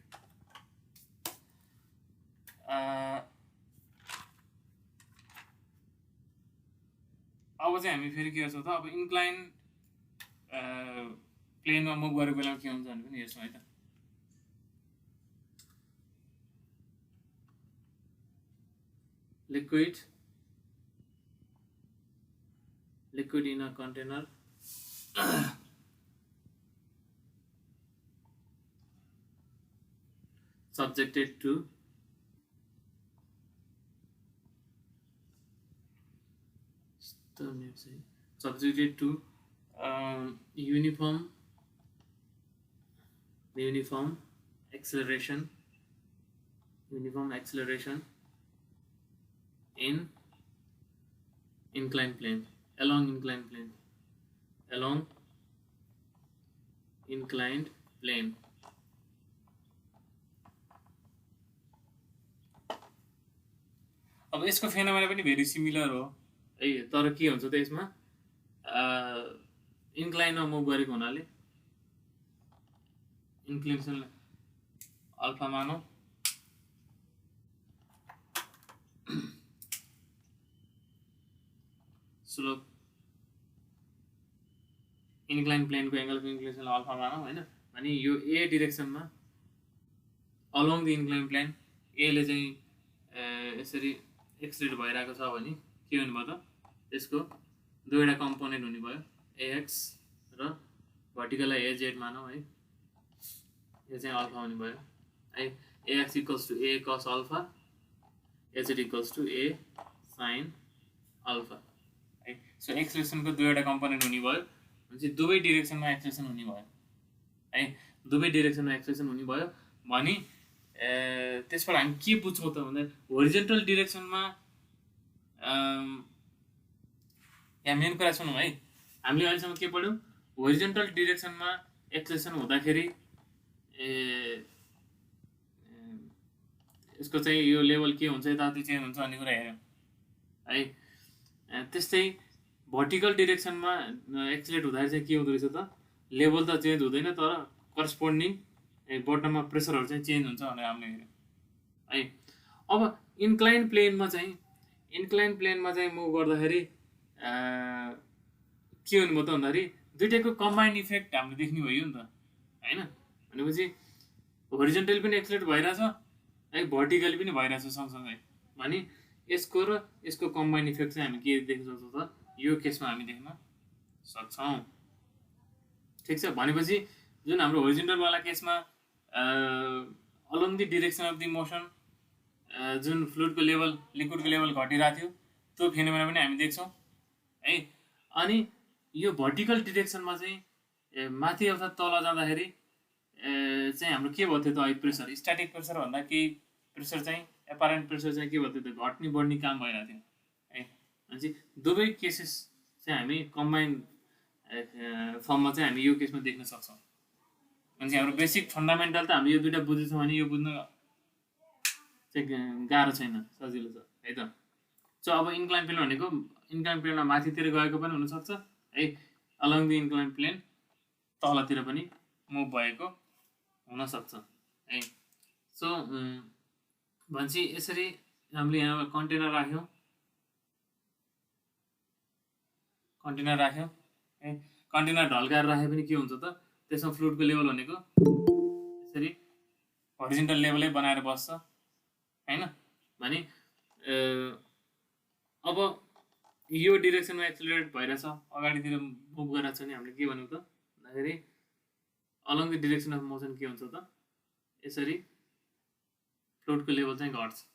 अब चाहिँ हामी फेरि के गर्छौँ त अब इन्क्लाइन प्लेनमा मुभ गरेको बेलामा के हुन्छ भने पनि हेर्छौँ है त liquid in a container subjected to uniform acceleration in inclined plane along inclined plane अब यसको फेनोमेना पनि भेरी सिमिलर हो है तर के हुन्छ त यसमा इन्क्लाइनमा मुभ गरेको हुनाले इन्क्लिनेसन अल्फा मानौ स्लोप इन्क्लाइन प्लेनको एंगल अफ इन्क्लिनेसन अल्फा मानौ हैन अनि यो ए डाइरेक्सनमा along the incline plane a ले चाहिँ यसरी एक्सलेट भइरहेको छ भने के हुने भयो त यसको दुईवटा कम्पोनेन्ट हुने भयो ax र भर्टिकललाई az मानौ है यो चाहिँ अल्फा हुने भयो है ax equals to a cos alpha az equals to a sin alpha है सो एक्सलेसनको दुईवटा कम्पोनेन्ट हुने भयो भने दुवै डाइरेक्सनमा एक्सलेसन हुने भयो है दुवै डाइरेक्सनमा एक्सलेसन हुने भयो भने त्यसबाट हामी के बुझ्छौँ त भन्दा होरिजन्टल डाइरेक्सनमा यहाँ मेन कुरा सुनौँ है हामीले अहिलेसम्म के पढ्यौँ होरिजन्टल डाइरेक्सनमा एक्सलेसन हुँदाखेरि यसको चाहिँ यो लेभल के हुन्छ यताउति चेन्ज हुन्छ भन्ने कुरा हेऱ्यौँ है त्यस्तै भर्टिकल डाइरेक्सनमा एक्सलेट हुँदाखेरि चाहिँ के हुँदो रहेछ त लेभल त चेन्ज हुँदैन तर करस्पोन्डिङ बटममा प्रेसरहरू चाहिँ चेन्ज हुन्छ भनेर हामीले हेऱ्यौँ है अब इन्क्लाइन प्लेनमा चाहिँ मुभ गर्दाखेरि के हुनु भयो त भन्दाखेरि दुईटैको कम्बाइन्ड इफेक्ट हामीले देख्ने भयो नि त होइन भनेपछि होरिजन्टली पनि एक्सलेट भइरहेछ है भर्टिकली पनि भइरहेछ सँगसँगै भने यसको र यसको कम्बाइन्ड इफेक्ट चाहिँ हामी के देख्न सक्छौँ त यो केसमा हामी देख्न सक्छौँ ठिक छ भनेपछि जुन हाम्रो होरिजन्टलवाला केसमा along the direction of the motion जुन फ्लुइडको लेभल लिक्विडको लेभल घटिरहेको थियो त्यो फेनोमेना पनि हामी देख्छौँ है अनि यो भर्टिकल डिरेक्सनमा चाहिँ माथि अर्थात् तल जाँदाखेरि चाहिँ हाम्रो के भयो थियो त अहिले प्रेसर स्ट्याटिक प्रेसर भन्दा केही प्रेसर चाहिँ एपारेन्ट प्रेसर चाहिँ के भयो थियो त घट्ने बढ्ने काम भइरहेको थियो है भनेपछि दुवै केसेस चाहिँ हामी कम्बाइन्ड फर्ममा चाहिँ हामी यो केसमा देख्न सक्छौँ भनेपछि हाम्रो बेसिक फन्डामेन्टल त हामीले यो दुइटा बुझेछौँ भने यो बुझ्न चाहिँ गाह्रो छैन सजिलो छ है त सो अब इन्क्लाइन प्लेन भनेको इन्क्लाइन प्लेनमा माथितिर गएको पनि हुनसक्छ है अलोङ द इन्क्लाइन प्लेन तलतिर पनि मुभ भएको हुनसक्छ है सो भनेपछि यसरी हामीले यहाँ कन्टेनर राख्यौँ है कन्टेनर ढल्काएर राखे पनि के हुन्छ त त्यसमा फ्लुइडको लेभल भनेको यसरी होरिजन्टल लेभलै बनाएर बस्छ हैन भने अब यो डिरेक्सनमा एक्सिलरेट भइरहेछ अगाडितिर मुभ गरिरहेछ भने हामीले के भन्यौँ त भन्दाखेरि along the direction of motion के हुन्छ त यसरी फ्लुइडको लेभल चाहिँ घट्छ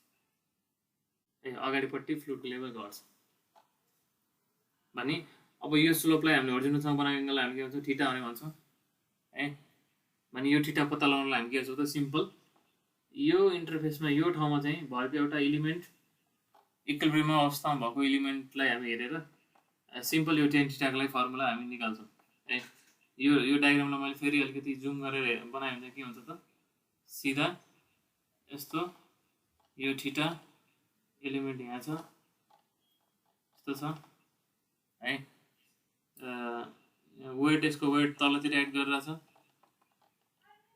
है अगाडिपट्टि फ्लुइडको लेभल घट्छ भने अब यो स्लोपलाई हामीले होरिजन्टलसँग बनाएको एङ्गललाई हामी के भन्छौँ थीटा भने भन्छौँ है भने यो थीटा पत्ता लगाउनलाई हामी के गर्छौँ त सिम्पल यो इन्टरफेसमा यो ठाउँमा चाहिँ भएको एउटा एलिमेन्ट इक्विलिब्रियम अवस्थामा भएको एलिमेन्टलाई हामी हेरेर सिम्पल यो tan थीटाको लागि फर्मुला हामी निकाल्छौँ है यो डायग्रामलाई मैले फेरि अलिकति जुम गरेर बनायो भने के हुन्छ त सिधा यस्तो यो थीटा एलिमेन्ट यहाँ छ यस्तो छ है वेट यसको वेट तलतिर एड गरेर छ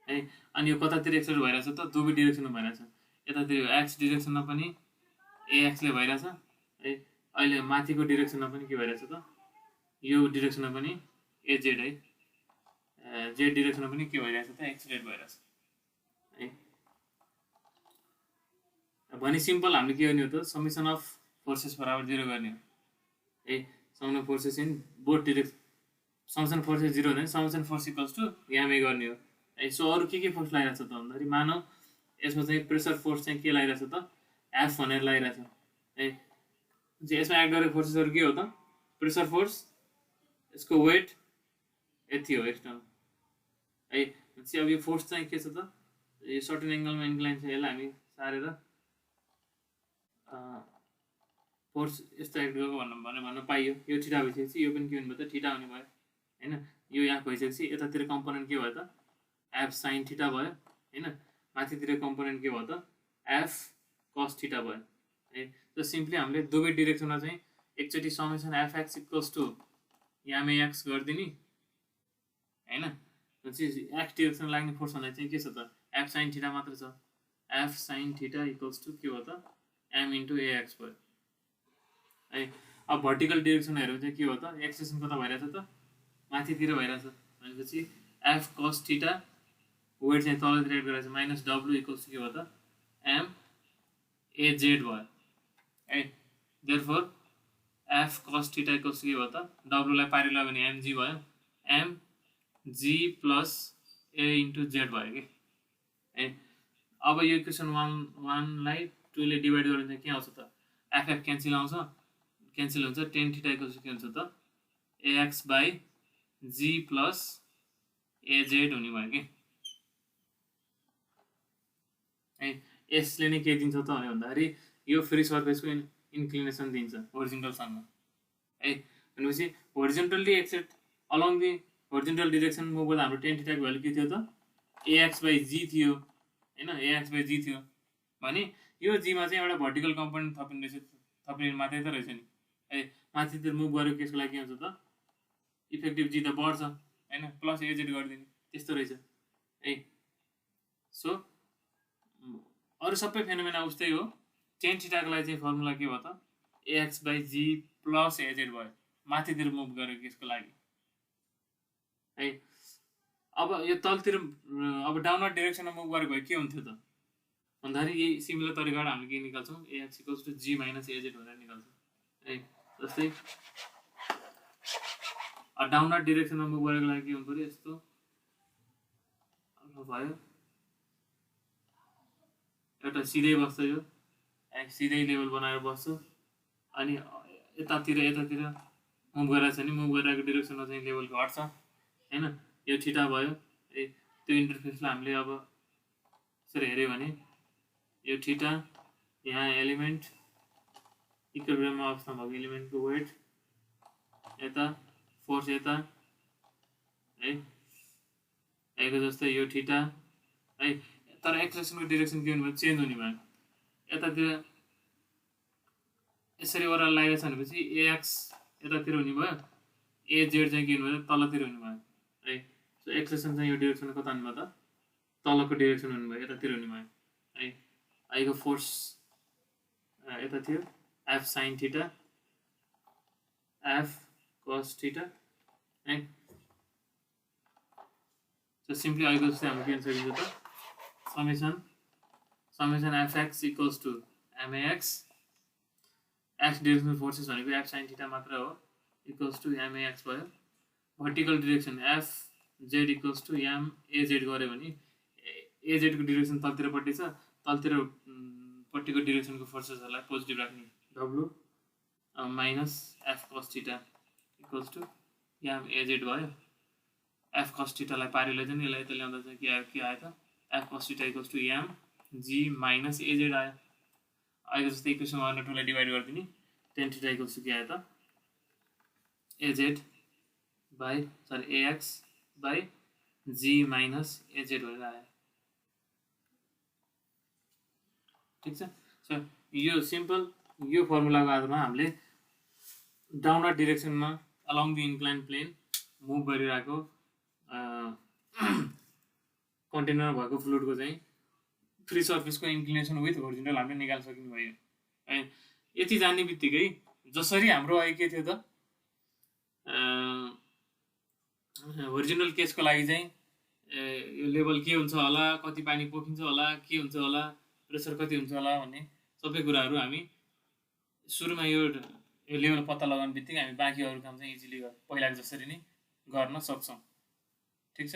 है अनि यो कतातिर एक्सलेट भइरहेछ त दुवै डिरेक्सनमा भइरहेछ यतातिर एक्स डिरेक्सनमा पनि एएक्सले भइरहेछ है अहिले माथिको डिरेक्सनमा पनि के भइरहेछ त यो डिरेक्सनमा पनि एजेड है जेड डिरेक्सनमा पनि के भइरहेछ त एक्सलेट भइरहेछ है भने सिम्पल हामीले के गर्ने हो त समेसन अफ फोर्सेस बराबर 0 गर्ने हो है summation of forces in both direction summation forces 0 भने समेसन फोर्स इक्वल्स टु यामै गर्ने हो है सो अरू के फोर्स लागिरहेछ त भन्दाखेरि मानौ यसमा चाहिँ प्रेसर फोर्स चाहिँ के लागिरहेछ त एफ भनेर लागिरहेछ है यसमा एड गरेको फोर्सेसहरू के हो त प्रेसर फोर्स यसको वेट यति हो एक्सटर्नल है भनेपछि अब यो फोर्स चाहिँ के छ त यो सर्टेन एङ्गलमा इन्क्लाइन छ यसलाई हामी सारेर फोर्स यस्तो एड गरेको भन्न पाइयो यो थीटा भइसकेपछि यो पनि के हुने भयो त थीटा हुने भयो हैन यो यहाँ भइसकेपछि यतातिर कम्पोनेन्ट के भयो त एफ साइन थीटा भयो हैन माथितिर कम्पोनेन्ट के भयो त एफ कस थीटा भयो है त सिम्पली हामीले दुवै डिरेक्सनमा चाहिँ एकचोटि summation Fx equals to m x गरिदिने हैन भनेपछि एक्स डिरेक्सन लाग्ने फोर्स भन्दा चाहिँ के छ त एफ साइन थीटा मात्र छ F sine theta equals to के हो त एम इन्टु एएक्स भयो है अब भर्टिकल डिरेक्सन हेऱ्यो चाहिँ के हो त एक्सेसन कता भइरहेछ त माथितिर भइरहेछ भनेपछि एफ कस थीटा वेट चाहिँ तलतिर एड गरेर माइनस डब्लु इक्वल्स के भयो त एम एजेड भयो है therefore F cos theta equals के भयो त डब्लुलाई पारि लाग्यो भने एमजी भयो M G plus a into Z भयो कि है अब यो इक्वेसन 1लाई 2 ले डिभाइड गर्यो भने के आउँछ त एफएफ क्यान्सल आउँछ क्यान्सल हुन्छ tan थीटा इक्वल्स के हुन्छ त ax by g plus az हुने भयो कि है यसले नै के दिन्छ त भन्दाखेरि यो फ्री सर्फेसको इन्क्लिनेसन दिन्छ होरिजोन्टलसँग है भनेपछि होरिजोन्टल्ली एक्सेट अलोङ दि होरिजोन्टल डिरेक्सन मुभ गर्दा हाम्रो tan थीटाको भ्यालु के थियो त ax बाई g थियो हैन ax बाई g थियो भने यो g मा चाहिँ एउटा भर्टिकल कम्पोनेन्ट थपिने मात्रै त रहेछ नि है माथितिर मुभ गरेको केसको लागि के हुन्छ त इफेक्टिभ g त बढ्छ हैन प्लस एजेड गरिदिने त्यस्तो रहेछ है सो अरु सबै फेनोमेना उस्तै हो tan थीटाको लागि चाहिँ फर्मुला के भयो त ax by g plus az भयो माथितिर मुभ गरेको केसको लागि है अब यो तलतिर अब डाउनवर्ड डाइरेक्सनमा मुभ गरेको भए के हुन्थ्यो त भन्दाखेरि यही सिमिलर तरिकाबाट हामीले के निकाल्छौँ ax equals to g minus az भनेर निकाल्छौँ है जस्तै डाउनवर्ड डाइरेक्सनमा मुभ गरेको लागि के हुनु पर्यो यस्तो भयो एउटा सिधै बस्छ यो सिधै लेभल बनाएर बस्छ अनि यतातिर मुभ गरेछ नि मुभ गरेको डाइरेक्सनमा चाहिँ लेभल घट्छ हैन यो थीटा भयो है त्यो इन्टरफेसलाई हामीले अब यसरी हेर्यो भने यो थीटा यहाँ एलिमेन्ट इक्विलिब्रियम अवस्थामा भएको एलिमेन्टको वेट यता फोर्स यता है यसको जस्तै यो थीटा है तर एक्सेलरेसनको डाइरेक्सन के हुने भयो चेन्ज हुने भयो यतातिर यसरी ओह्रालो लागेको छ भनेपछि एएक्स यतातिर हुने भयो एजेड चाहिँ के हुने भयो तलतिर हुने भयो है सो एक्सेलेरेसन चाहिँ यो डाइरेक्सन कता हुने भयो त तलको डाइरेक्सन हुने भयो यतातिर हुने भयो है आइको फोर्स यता थियो F sine theta F cos theta है सो सिम्पली आइको जस्तै हाम्रो के हुन्छ त summation Fx equals to max X directional forces भनेको एफ साइन थीटा मात्र हो इक्वल्स टु एमएक्स भयो vertical direction F Z equals to M az गऱ्यो भने एजेडको डिरेक्सन तलतिरपट्टि छ तलतिरपट्टिको डिरेक्सनको फोर्सेसहरूलाई पोजिटिभ राख्ने W minus F cos theta equals to M az भयो एफ कस थीटालाई पारिले चाहिँ यसलाई यता ल्याउँदा चाहिँ के आयो त F cos theta equals to m g minus az आयो अहिले जस्तै इक्वेसन 1 र 2 लाई डिभाइड गरिदिने टेन थीटा इक्वल्स टु के आयो त az by ax by g minus az भनेर आयो ठिक छ सो यो सिम्पल यो फर्मुलाको आधारमा हामीले डाउनवर्ड डिरेक्सनमा along the inclined plane मुभ गरिरहेको कन्टेनर भएको फ्लुइडको चाहिँ फ्री सर्फेसको इन्क्लिनेसन विथ होरिजोन्टल हामीले निकाल्न सकिने भयो यति जान्ने बित्तिकै जसरी हाम्रो अहिले के थियो त होरिजोन्टल केसको लागि चाहिँ यो लेभल के हुन्छ होला कति पानी पोखिन्छ होला के हुन्छ होला प्रेसर कति हुन्छ होला भन्ने सबै कुराहरू हामी सुरुमा यो लेभल पत्ता लगाउने बित्तिकै हामी बाँकी अरू काम चाहिँ इजिली पहिलाको जसरी नै गर्न सक्छौँ ठिक छ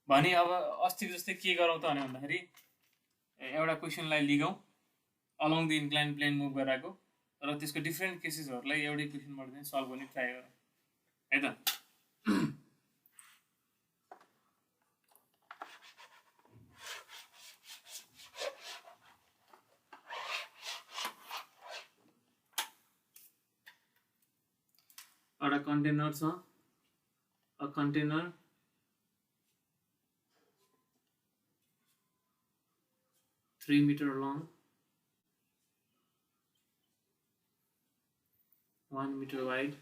भने अब अस्तिको जस्तै के गरौँ त भन्दाखेरि एउटा क्वेसनलाई लिगौँ along the incline plane move गराएको र त्यसको डिफ्रेन्ट केसेसहरूलाई एउटै क्वेसनबाट चाहिँ सल्भ गर्ने ट्राई गरौँ है त एउटा कन्टेनर छ अ container three metre long 1 meter wide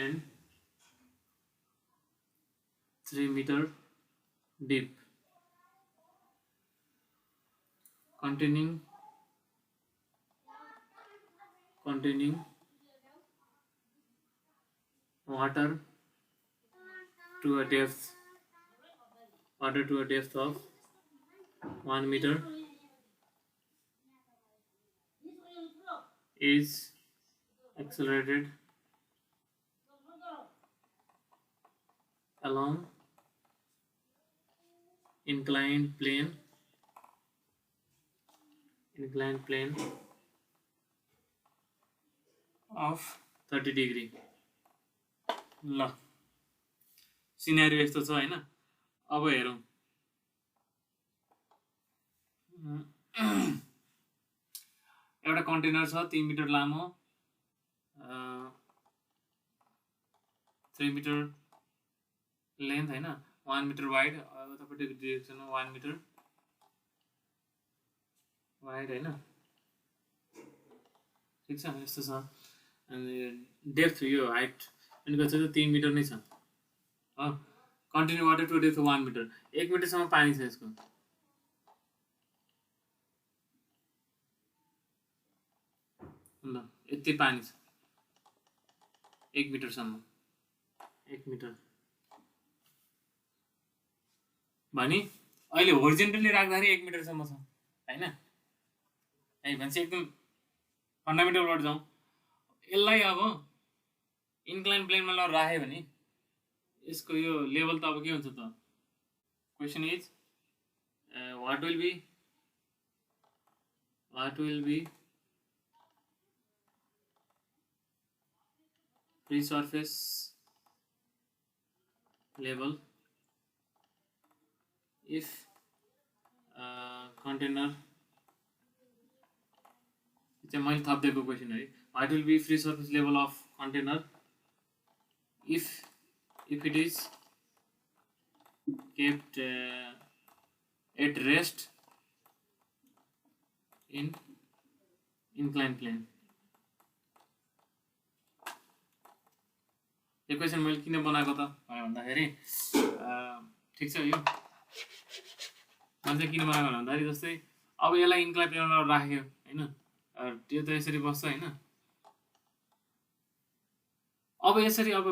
and 3 meter deep containing water to a depth of 1 meter is accelerated along inclined plane of 30 degree ल सिनेरियो यस्तो छ हैन अब हेरौँ एउटा कन्टेनर छ 3 मिटर लामो 3 मिटर लेन्थ हैन 1 मिटर वाइड उतापट्टिको डिरेक्सनमा 1 मिटर वाइड हैन ठीक छ यस्तो छ अनि डेप्थ यो हाइट यिनको चाहिँ 3 मिटर नै छ continue water to depth 1 metre 1 मिटरसम्म पानी छ यसको ल यति पानी छ 1 मिटरसम्म 1 मिटर भने अहिले होरिजोन्टली राख्दाखेरि 1 मिटरसम्म छ हैन है भन्छ एकदम फन्डामेन्टलबाट जाउँ यसलाई अब इन्क्लाइन प्लेनमा ल राख्यो भने यसको यो लेभल त अब के हुन्छ त question is what will be free surface level if container चाहिँ मैले थपिदिएको क्वेसन है what will be free surface level of container if it is kept at rest in inclined plane यो क्वेसन मैले किन बनाएको त भन्दाखेरि ठिक छ यो मैले किन बनाएको भन्दाखेरि जस्तै अब यसलाई इन्क्लाइन प्लेनमा राख्यो हैन त्यो त यसरी बस्छ हैन अब यसरी अब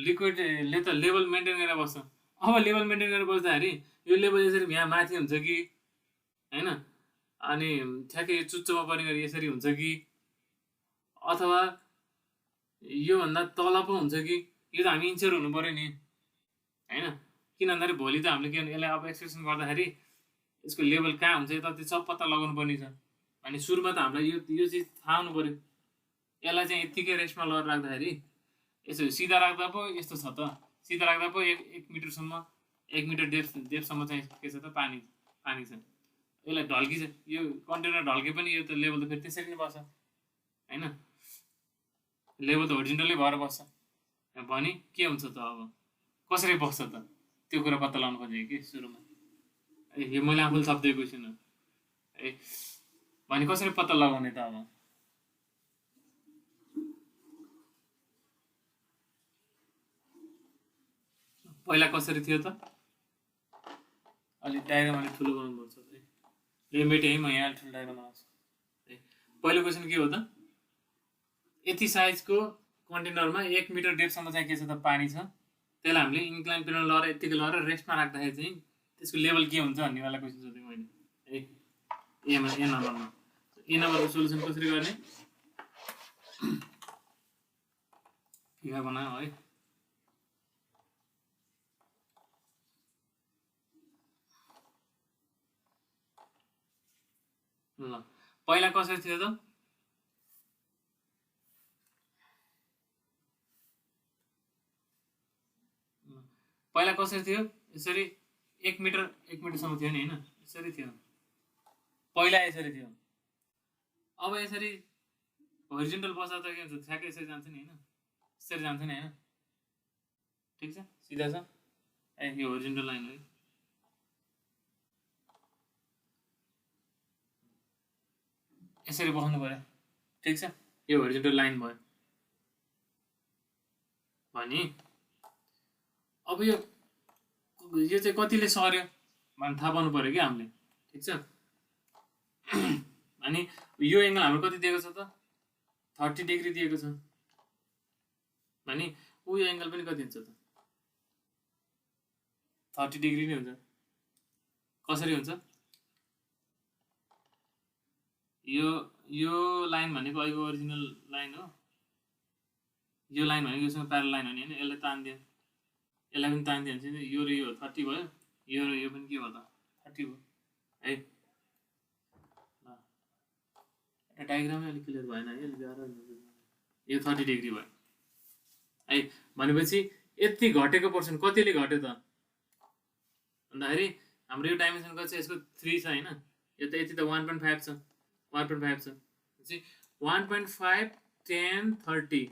लिक्विडले त लेभल मेन्टेन गरेर बस्छ अब लेभल मेन्टेन गरेर बस्दाखेरि यो लेभल यसरी यहाँ माथि हुन्छ कि हैन अनि ठ्याक्कै यो चुच्चोमा पर्ने गरी यसरी हुन्छ कि अथवा यो भन्दा तल पो हुन्छ कि यो त हामी इन्स्योर हुनु पर्यो नि हैन किन भन्दाखेरि भोलि त हामीले के यसलाई अब एक्सप्रेसन गर्दाखेरि यसको लेभल कहाँ हुन्छ यता त्यो सब पत्ता लगाउनु पर्ने छ अनि सुरुमा त हामीलाई यो चीज थाहा हुनु पर्यो यसलाई चाहिँ यतिकै रेस्टमा लगेर राख्दाखेरि यसो सिधा राख्दा पो यस्तो छ त, सिधा राख्दा पो 1 मिटरसम्म 1 मिटर डेप्थसम्म चाहिँ के छ त, पानी छ। यसलाई ढल्किन्छ, यो कन्टेनर ढल्के पनि यो त लेभल त फेरि त्यसरी नै बस्छ होइन, लेभल त होरिजेन्टली भएर बस्छ। भने के हुन्छ त, अब कसरी बस्छ त, त्यो कुरा पत्ता लगाउनु खोजेको कि सुरुमा। यो मैले आफूले थप्दै क्वेसन हो है। भने कसरी पत्ता लगाउने त अब, पहिला कसरी थियो त, अलिक डायग्राम अलिक ठुलो बनाउनुपर्छ है। लिमिट है, म यहाँ ठुलो डायग्राम बनाउँछु है। पहिलो क्वेसन के हो त, यति साइजको कन्टेनरमा 1 मिटर डेप्थसम्म चाहिँ के छ त, पानी छ। त्यसलाई हामीले इन्क्लाइन प्लेनमा लगेर यतिकै लगेर रेस्टमा राख्दाखेरि चाहिँ त्यसको लेभल के हुन्छ भन्नेवाला क्वेसन सोधेँ मैले है। ए नम्बरमा, ए नम्बरको सोल्युसन कसरी गर्ने, फिगर बनायो है। ल पहिला कसरी थियो त, पहिला कसरी थियो, यसरी 1 मिटरसम्म थियो नि होइन, यसरी थियो पहिला, यसरी थियो। अब यसरी होरिजेन्टल बस्दा त के हुन्छ, ठ्याक्कै यसरी जान्छ नि होइन, यसरी जान्छ नि होइन, ठिक छ, सिधा छ ए, यो होरिजेन्टल लाइन हो। यसरी बस्नु पर्यो, ठिक छ, यो होरिजेन्टल लाइन भयो। भने अब यो चाहिँ कतिले सर्यो भने थाहा पाउनु पर्यो कि हामीले, ठिक छ। अनि यो एङ्गल हाम्रो कति दिएको छ त, 30 डिग्री दिएको छ। भने यो एङ्गल पनि कति हुन्छ त, 30 डिग्री नै हुन्छ। कसरी हुन्छ, यो लाइन भनेको अहिलेको ओरिजिनल लाइन हो, यो लाइन भनेको योसँग प्यारल लाइन हो नि होइन, यसलाई तानिदियो, यसलाई पनि तानिदियो भने चाहिँ यो र यो 30 भयो, यो र यो पनि के भयो त, 30 भयो है। एउटा डायग्रामै अलिक क्लियर भएन है, यो 30 डिग्री भयो है। भनेपछि यति घटेको पर्सेन्ट कतिले घट्यो त भन्दाखेरि हाम्रो यो डाइमेन्सन कति छ, यसको 3 छ होइन, यो त यति त 1.5 छ, 1.5 छ, 1.5 10 30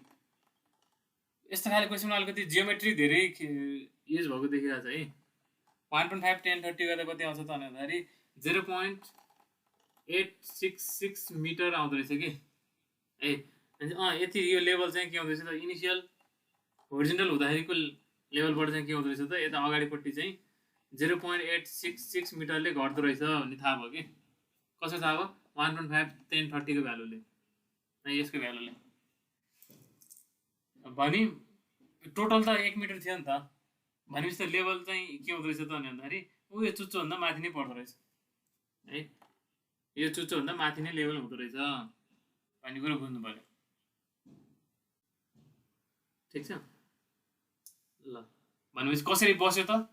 यस्तो खाले क्वेसनमा अलिकति जियोमेट्री धेरै युज भएको देखिरहेको छ है। 1.5 10 30 गर्दा कति आउँछ त भन्दाखेरि 0.866 मिटर आउँदो रहेछ कि है। यति यो लेभल चाहिँ के हुँदो रहेछ त, इनिसियल होरिजेन्टल हुँदाखेरिको लेभलबाट चाहिँ के हुँदो रहेछ त, यता अगाडिपट्टि चाहिँ 0.866 मिटरले घट्दो रहेछ भन्ने थाहा भयो कि। कसरी थाहा भयो, 1.5 10 30 को भ्यालुले, यसको भ्यालुले। भने टोटल त 1 मिटर थियो नि त, भनेपछि त लेभल चाहिँ के हुँदो रहेछ त भन्दाखेरि यो चुच्चोभन्दा माथि नै पर्दो रहेछ है, यो चुच्चोभन्दा माथि नै लेभल हुँदो रहेछ भन्ने कुरो बुझ्नु पर्यो, ठिक छ। ल भनेपछि कसरी बस्यो त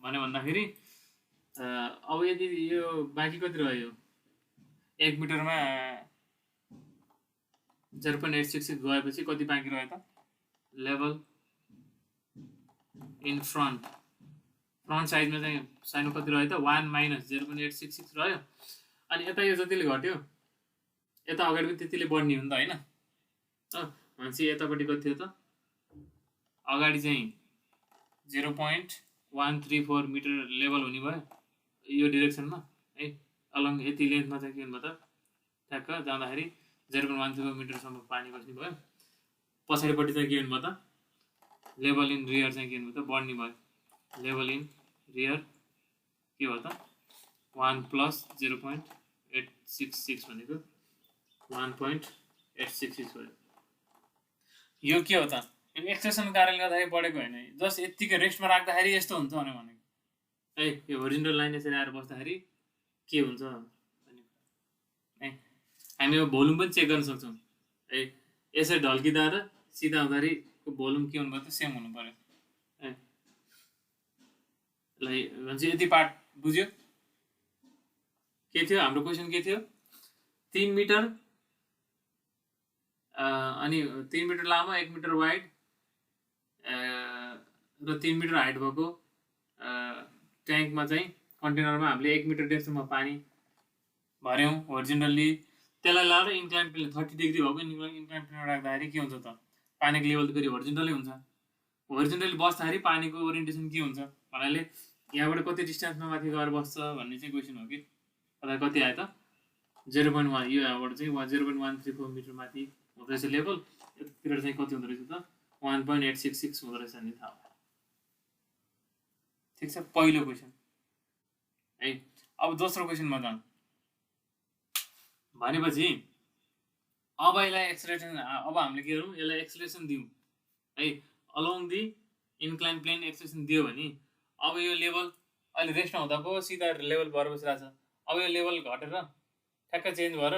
भन्यो भन्दाखेरि अब यदि यो बाँकी कति रह्यो, 1 मिटरमा 0.866 गएपछि कति बाँकी रह्यो त, लेभल इन फ्रन्ट साइडमा चाहिँ साइडमा कति रह्यो त, 1 - 0.866 रह्यो। अनि यता यो जतिले घट्यो यता अगाडि पनि त्यतिले बढ्ने हो नि त होइन। भनेपछि यतापट्टि कति थियो त, अगाडि चाहिँ 0.134 मिटर लेभल हुने भयो यो डिरेक्सनमा है, अलङ यति लेन्थमा चाहिँ के हुनु भयो त, ठ्याक्क जाँदाखेरि 0.134 मिटरसम्म पानी बस्ने भयो। पछाडिपट्टि चाहिँ के हुनु भयो त, लेभल इन रियर चाहिँ के हुनु भयो त, बढ्ने भयो। लेभल इन रियर के भयो त, 1 + 0.866 भनेको 1.866 भयो। यो के हो त, यो एक्सटेन्सनको कारणले गर्दाखेरि बढेको होइन, जस्ट यत्तिकै रेस्टमा राख्दाखेरि यस्तो हुन्छ भनेको है। यो होरिजेन्टल लाइन यसरी आएर बस्दाखेरि के हुन्छ भन्ने है। हामी यो भोल्युम पनि चेक गर्न सक्छौँ है, यसरी ढल्किँदा र सिधा हुँदाखेरिको भोल्युम के हुनु भयो त, सेम हुनु पर्यो है। ल भनेपछि यति पार्ट बुझ्यो। के थियो हाम्रो क्वेसन, के थियो, 3 मिटर अनि 3 मिटर लामो 1 मिटर वाइड र 3 मिटर हाइट भएको ट्याङ्कमा चाहिँ कन्टेनरमा हामीले 1 मिटर डेप्थसम्म पानी भर्यौँ होरिजेन्टल्ली। त्यसलाई लाएर इन्क्लाइन प्लेन 30 डिग्री भएको इन्क्लाइन प्लेनमा राख्दाखेरि के हुन्छ त पानीको लेभल त फेरि होरिजेन्टलै हुन्छ। होरिजेन्टली बस्दाखेरि पानीको ओरिएन्टेसन के हुन्छ भन्नाले यहाँबाट कति डिस्टेन्समा माथि गएर बस्छ भन्ने चाहिँ क्वेसन हो कि। तपाईँलाई कति आयो त 0.1 यो यहाँबाट चाहिँ 0.134 मिटर माथि हुँदो रहेछ लेभल। यतातिर चाहिँ कति हुँदो रहेछ त 1.866 हुँदो रहेछ नि थाहा भयो। ठिक छ पहिलो क्वेसन है। अब दोस्रो क्वेसनमा जाउँ भनेपछि अब यसलाई एक्सलेरेसन अब हामीले के गरौँ यसलाई एक्सलेरेसन दिउँ है अलोङ दि इन्क्लाइन प्लेन एक्सलेरेसन दियो भने अब यो लेभल अहिले रेस्टमा हुँदा पो सिधा लेभल भएर बसिरहेछ। अब यो लेभल घटेर ठ्याक्कै चेन्ज भएर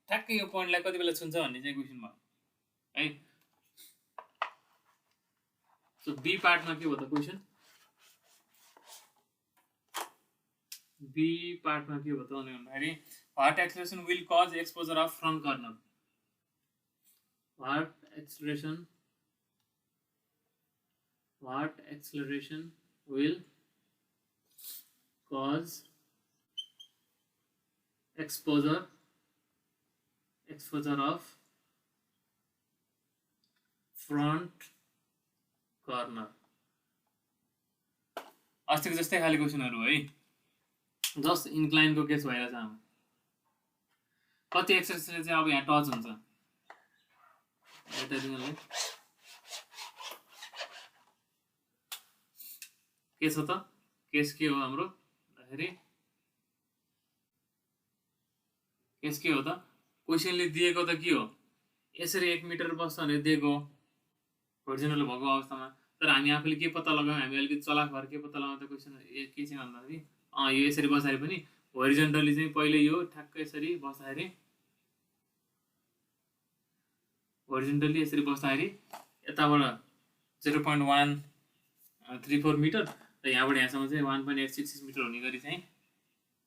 ठ्याक्कै यो पोइन्टलाई कति बेला छुन्छ भन्ने चाहिँ क्वेसन भयो है। सो बी पार्टमा के भयो त क्वेसन बी पार्टमा के भयो त भन्दाखेरि what acceleration will cause exposure of front corner what acceleration will cause exposure of front corner। अस्तिको जस्तै खाली क्वेसनहरु है जस्ट इन्क्लाइनको केस भइरहेछ। हाम्रो कति एक्सलेरेसन चाहिँ अब यहाँ टच हुन्छ के छ त केस के हो हाम्रो भन्दाखेरि केस के हो त क्वेसनले दिएको त के हो यसरी 1 मिटर बस्छ भनेर दिएको होरिजेन्टल भएको अवस्थामा। तर हामी आफूले के पत्ता लगायौँ हामी अलिकति चलाक भएर के पत्ता लगाउँ त क्वेसन के चाहिँ भन्दाखेरि यो यसरी बस्दाखेरि पनि होरिजेन्टली चाहिँ पहिले यो ठ्याक्कै यसरी बस्दाखेरि होरिजेन्टली यसरी बस्दाखेरि यताबाट 0.134 मिटर र यहाँबाट यहाँसम्म चाहिँ 1.866 मिटर हुने गरी चाहिँ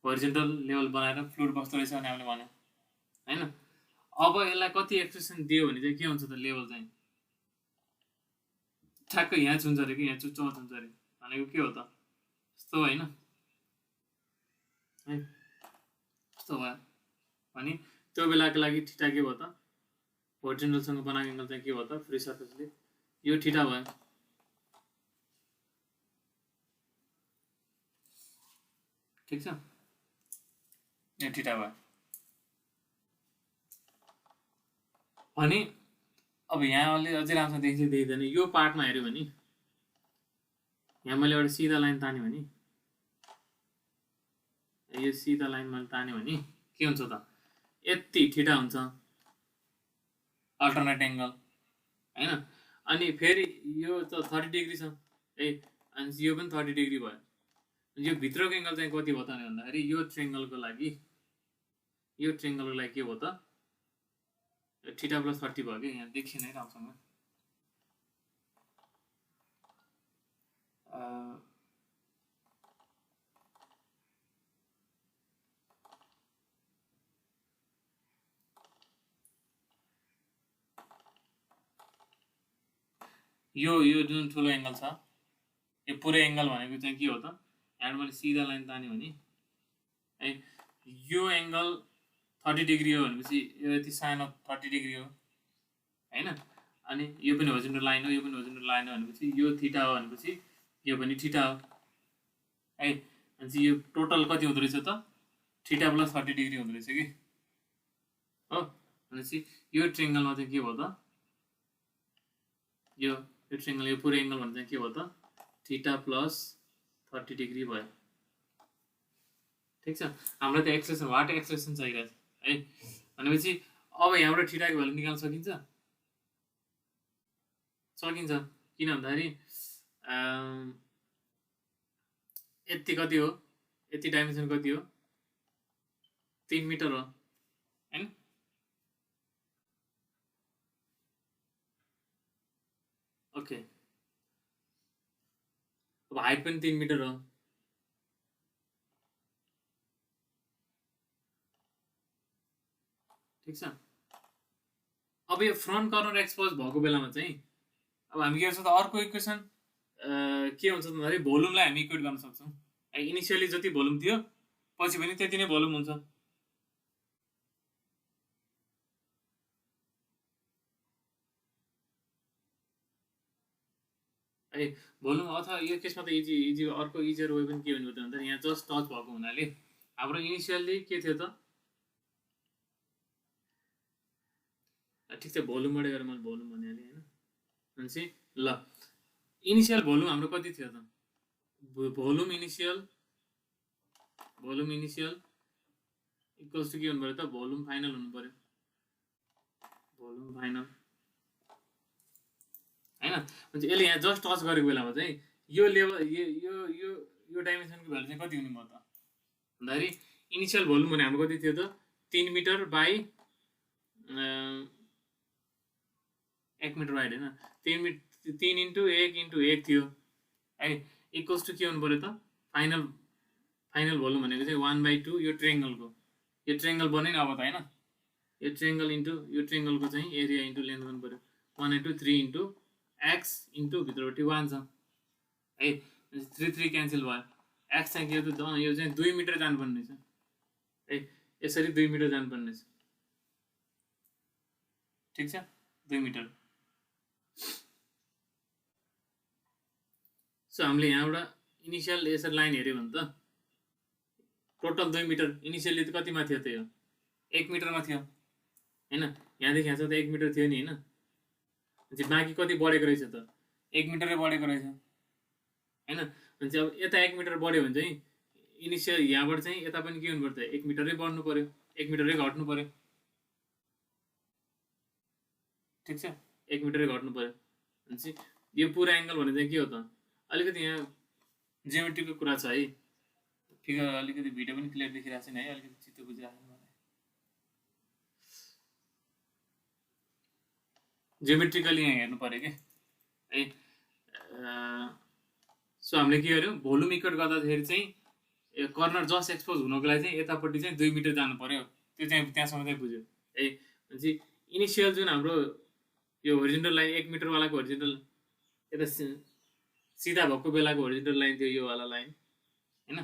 होरिजेन्टल लेभल बनाएर फ्लुइड बस्दो रहेछ भने हामीले भन्यौँ हैन। अब यसलाई कति एक्सप्रेसन दियो भने चाहिँ के हुन्छ त लेभल चाहिँ ठ्याक्कै यहाँ छुन्छ अरे कि यहाँ चुच्चोमा छुन्छ अरे भनेको के हो त यस्तो होइन है यस्तो भयो भने त्यो बेलाको लागि ठिटा के भयो त होरिजेन्टलसँग बनाएको एङ्गल चाहिँ के भयो त फ्री सर्फेसले यो ठिटा भयो। ठिक छ यो ठिटा भयो भने अब यहाँले अझै राम्रोसँग देखिन्छ देखिँदैन यो पार्टमा हेऱ्यो भने यहाँ मैले एउटा सिधा लाइन तान्यो भने यो सिधा लाइन मैले तान्यो भने के हुन्छ त यति ठिटा हुन्छ अल्टरनेट एङ्गल हैन। अनि फेरि यो त 30 डिग्री छ है अनि यो पनि 30 डिग्री भयो। यो भित्रको एङ्गल चाहिँ कति भयो त भन्दाखेरि यो ट्रायङ्गलको लागि के भयो त थीटा प्लस 30 भयो कि यहाँ देखिएन है राम्रोसँग। यो जुन ठुलो एङ्गल छ यो पुरै एङ्गल भनेको चाहिँ के हो त यहाँ मैले सिधा लाइन तान्यो भने है यो एङ्गल 30 डिग्री हो भनेपछि यो यति सानो 30 डिग्री हो हैन। अनि यो पनि होरिजेन्टल लाइन हो यो पनि होरिजेन्टल लाइन हो भनेपछि यो थीटा हो भनेपछि यो पनि थीटा हो है। अनि यो टोटल कति हुँदो रहेछ त थीटा प्लस 30 डिग्री हुँदो रहेछ कि हो। भनेपछि यो ट्रायङ्गलमा चाहिँ के भयो त यो ट्रायङ्गल यो पुरै एङ्गल भने चाहिँ के भयो त थीटा प्लस 30 डिग्री भयो। ठिक छ हामीलाई त एक्सलेरेसन वाट एक्सलेरेसन चाहिरहेछ है भनेपछि अब यहाँबाट थीटाको भ्यालु निकाल्न सकिन्छ किन भन्दाखेरि यति कति हो यति डाइमेन्सन कति हो 3 मिटर हो हैन। ओके अब हाइट पनि 3 मिटर हो ठिक छ। अब यो फ्रन्ट कर्नर एक्सपोज भएको बेलामा चाहिँ अब हामी के गर्छौँ त अर्को इक्वेसन के हुन्छ भन्दाखेरि भोल्युमलाई हामी इक्वेट गर्न सक्छौँ। इनिसियली जति भोल्युम थियो पछि पनि त्यति नै भोल्युम हुन्छ। है भोल्युम अथवा यो केसमा त इजी अर्को इजियर वे पनि के भन्नु त भन्दा यहाँ जस्ट टच भएको हुनाले हाम्रो इनिसियली के थियो त ठिक छ भोल्युमबाट गएर मैले भोल्युम भनिहालेँ होइन। भनेपछि ल इनिसियल भोल्युम हाम्रो कति थियो त भोल्युम इनिसियल इक्वल्स टु के हुनु पऱ्यो त भोल्युम फाइनल हुनु पऱ्यो भोल्युम फाइनल हैन। भने यसले यहाँ जस्ट टच गरेको बेलामा चाहिँ यो लेभल यो डाइमेन्सनको भ्यालु चाहिँ कति हुने भयो त भन्दाखेरि इनिसियल भोल्युम भने हाम्रो कति थियो त 3 मिटर बाई 1 मिटर वाइड होइन 3 इन्टु 1 थियो है इक्वल्स टु के हुनु पऱ्यो त फाइनल भोल्युम भनेको चाहिँ 1/2 यो ट्रायंगल बन्यो नि अब त होइन यो ट्रायंगल इन्टु यो ट्रायंगलको चाहिँ एरिया इन्टु लेन्थ गर्नु पऱ्यो 1/3 इन्टु एक्स इन्टु भित्रपट्टि 1 छ है 3 क्यान्सल भयो एक्स चाहिँ के हो त यो चाहिँ 2 मिटर जानुपर्ने छ है यसरी 2 मिटर जानुपर्ने छ ठिक छ 2 मिटर। सो हामीले यहाँबाट इनिसियल यसरी लाइन हेऱ्यो भने त टोटल 2 मिटर इनिसियली त कतिमा थियो त यो 1 मिटरमा थियो हैन यहाँदेखि यहाँ त 1 मिटर थियो नि हैन चाहिँ बाँकी कति बढेको रहेछ त 1 मिटरै बढेको रहेछ हैन। भने अब यता 1 मिटर बढ्यो भने चाहिँ इनिसियल यहाँबाट चाहिँ यता पनि के हुनु पर्छ 1 मिटरै बढ्नु पर्यो 1 मिटरै घट्नु पर्यो ठिक छ 1 मिटरै घट्नु पर्यो। भनेपछि यो पुरा एङ्गल भने चाहिँ के हो त अलिकति यहाँ जियोमेट्रीको कुरा छ है फिगर अलिकति भिडियो पनि क्लियर देखिरहेको छैन है अलिकति चित्त बुझिरहेको छैन मलाई जियोमेट्रिकली यहाँ हेर्नु पर्यो कि है। सो हामीले के गर्यौँ भोल्युम इक्वेट गर्दाखेरि चाहिँ कर्नर जस्ट एक्सपोज हुनको लागि चाहिँ यतापट्टि चाहिँ 2 मिटर जानु पर्यो त्यो चाहिँ त्यहाँसम्म चाहिँ बुझ्यो है। भनेपछि इनिसियल जुन हाम्रो यो होरिजेन्टल लाइन 1 मिटरवालाको होरिजेन्टल यता सिधा भएको बेलाको होरिजेन्टल लाइन थियो यो वाला लाइन हैन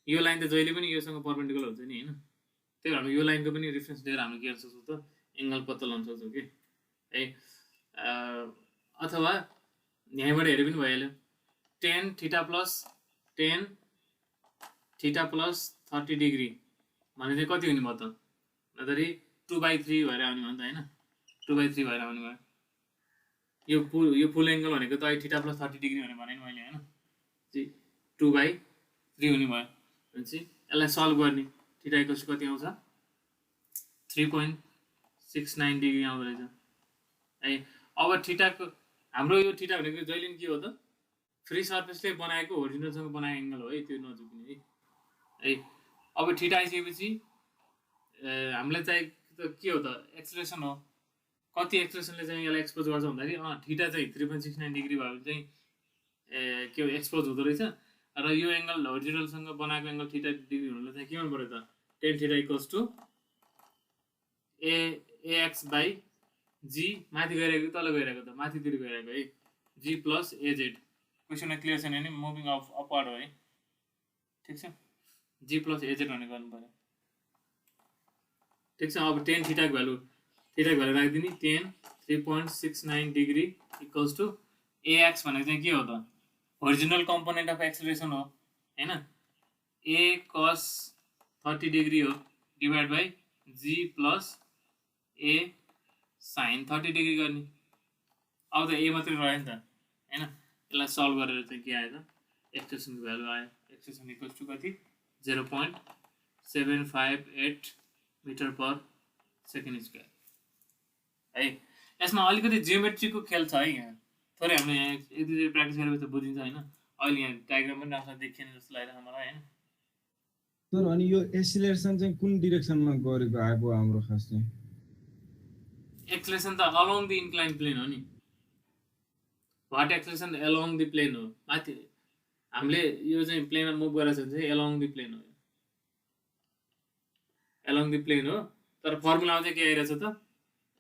यो लाइन त जहिले पनि योसँग परपेन्डिकुलर हुन्छ नि हैन त्यही भएर हामी यो लाइनको पनि रेफरेन्स लिएर हामी के गर्न सक्छौँ त एङ्गल पत्ता लगाउन सक्छौँ कि है। अथवा यहाँबाट हेरे पनि भइहाल्यो tan थीटा प्लस 30 डिग्री भने चाहिँ कति हुने भयो त भन्दाखेरि 2/3 भएर आउने भयो नि त हैन 2/3 भएर आउने भयो यो फुल एङ्गल भनेको त अहिले थीटा प्लस 30 डिग्री भने नि मैले हैन 2/3 हुने भयो। भनेपछि यसलाई सल्भ गर्ने थीटा इक्वल्स कति आउँछ 3.69 डिग्री आउँदो रहेछ है। अब थीटाको हाम्रो यो थीटा भनेको जहिले पनि के हो त फ्री सर्फेसले बनाएको होरिजेन्टलसँग बनाएको एङ्गल हो है त्यो नझुक्ने है। अब थीटा आइसकेपछि हामीलाई चाहिँ त के हो त एक्सलेरेसन हो कति एक्सलेरेसनले चाहिँ यसलाई एक्सपोज गर्छ भन्दाखेरि थीटा चाहिँ 3.69 डिग्री भयो भने चाहिँ के हो एक्सपोज हुँदो रहेछ र यो एङ्गल होरिजेन्टलसँग बनाएको एङ्गल थीटा डिग्री हुनुलाई चाहिँ के गर्नु पर्यो त tan theta equals to ax by g माथि गइरहेको तल गइरहेको त माथितिर गइरहेको है जी प्लस एजेड क्वेसनमा क्लियर छैन भने मुभिङ अपवर्ड हो है ठिक छ जी प्लस एजेड भन्ने गर्नु पर्यो ठिक छ। अब tan थीटाको भ्यालु राखिदिने tan 3.69 degree equals to ax भनेको चाहिँ के हो त होरिजेन्टल कम्पोनेन्ट अफ एक्सेलरेसन हो हैन a cos 30 डिग्री हो divide by g plus a sin 30 degree गर्ने अब त a मात्रै रह्यो नि त हैन यसलाई सल्भ गरेर चाहिँ के आयो त एक्सप्रेसनको भ्यालु आयो एक्सप्रेसन इक्वल्स टु कति 0.758 मिटर पर सेकेन्ड स्क्वायर है। यसमा अलिकति जियोमेट्रीको खेल छ है यहाँ थोरै हामीले यहाँ एक दुईचोटि प्र्याक्टिस गरेपछि त बुझिन्छ होइन अहिले यहाँ डायग्राम पनि राम्रोसँग देखिएन जस्तो लागिरहेको मलाई होइन। सर अनि यो एक्सिलरेसन चाहिँ कुन डिरेक्सनमा गरेको आएको हाम्रो खास चाहिँ एक्सिलरेसन त अलोङ द इन्क्लाइन प्लेन हो नि what acceleration along the plane हो माथि हामीले यो चाहिँ प्लेनमा मुभ गरेको छ भने चाहिँ अलोङ द प्लेन हो अलोङ द प्लेन हो तर फर्मुलामा चाहिँ के आइरहेछ त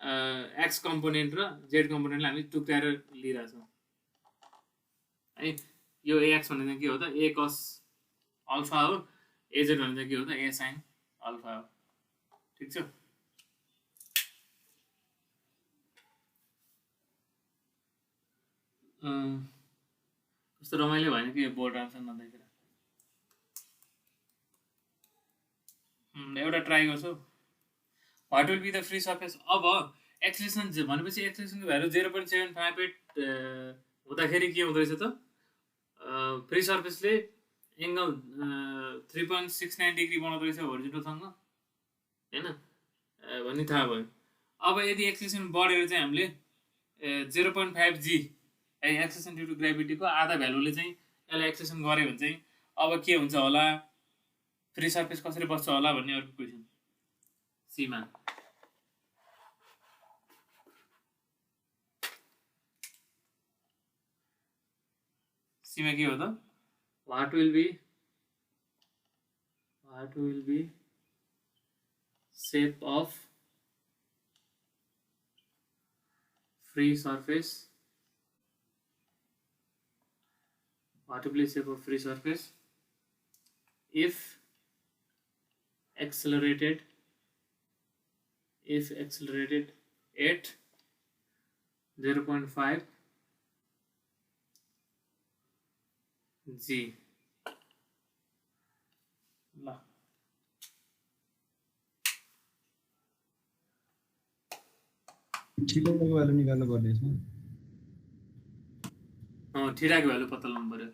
एक्स कम्पोनेन्ट र जेड कम्पोनेन्टलाई हामी टुक्राएर लिइरहेछौँ है। यो एएक्स भन्ने चाहिँ के हो त ए कस अल्फा हो, एजेड भन्ने चाहिँ के हो त ए साइन अल्फा हो। ठिक छ। कस्तो रमाइलो भएन कि यो बोर्ड आन्सर नदेखेर। एउटा ट्राई गर्छु। What will be the free surface. अब एक्सलेसन भनेपछि एक्सलेसनको भ्यालु 0.758 हुँदाखेरि के हुँदो रहेछ त फ्री सर्फेसले एङ्गल 3.69 डिग्री बनाउँदो रहेछ होरिजोन्टलसँग हैन भन्ने थाहा भयो। अब यदि एक्सलेसन बढेर चाहिँ हामीले 0.5 g है एक्सलेसन ड्यु टु ग्राभिटीको आधा भ्यालुले चाहिँ यसलाई एक्सलेसन गऱ्यो भने चाहिँ अब के हुन्छ होला, फ्री सर्फेस कसरी बस्छ होला भन्ने अर्को क्वेसन। सीमा सीमा के हो त what will be shape of free surface, what will be shape of free surface if accelerated at 0.5 g। ल थीटाको भ्यालु निकाल्नु पर्ने छ। थीटाको भ्यालु पत्ता लगाउनु पर्यो।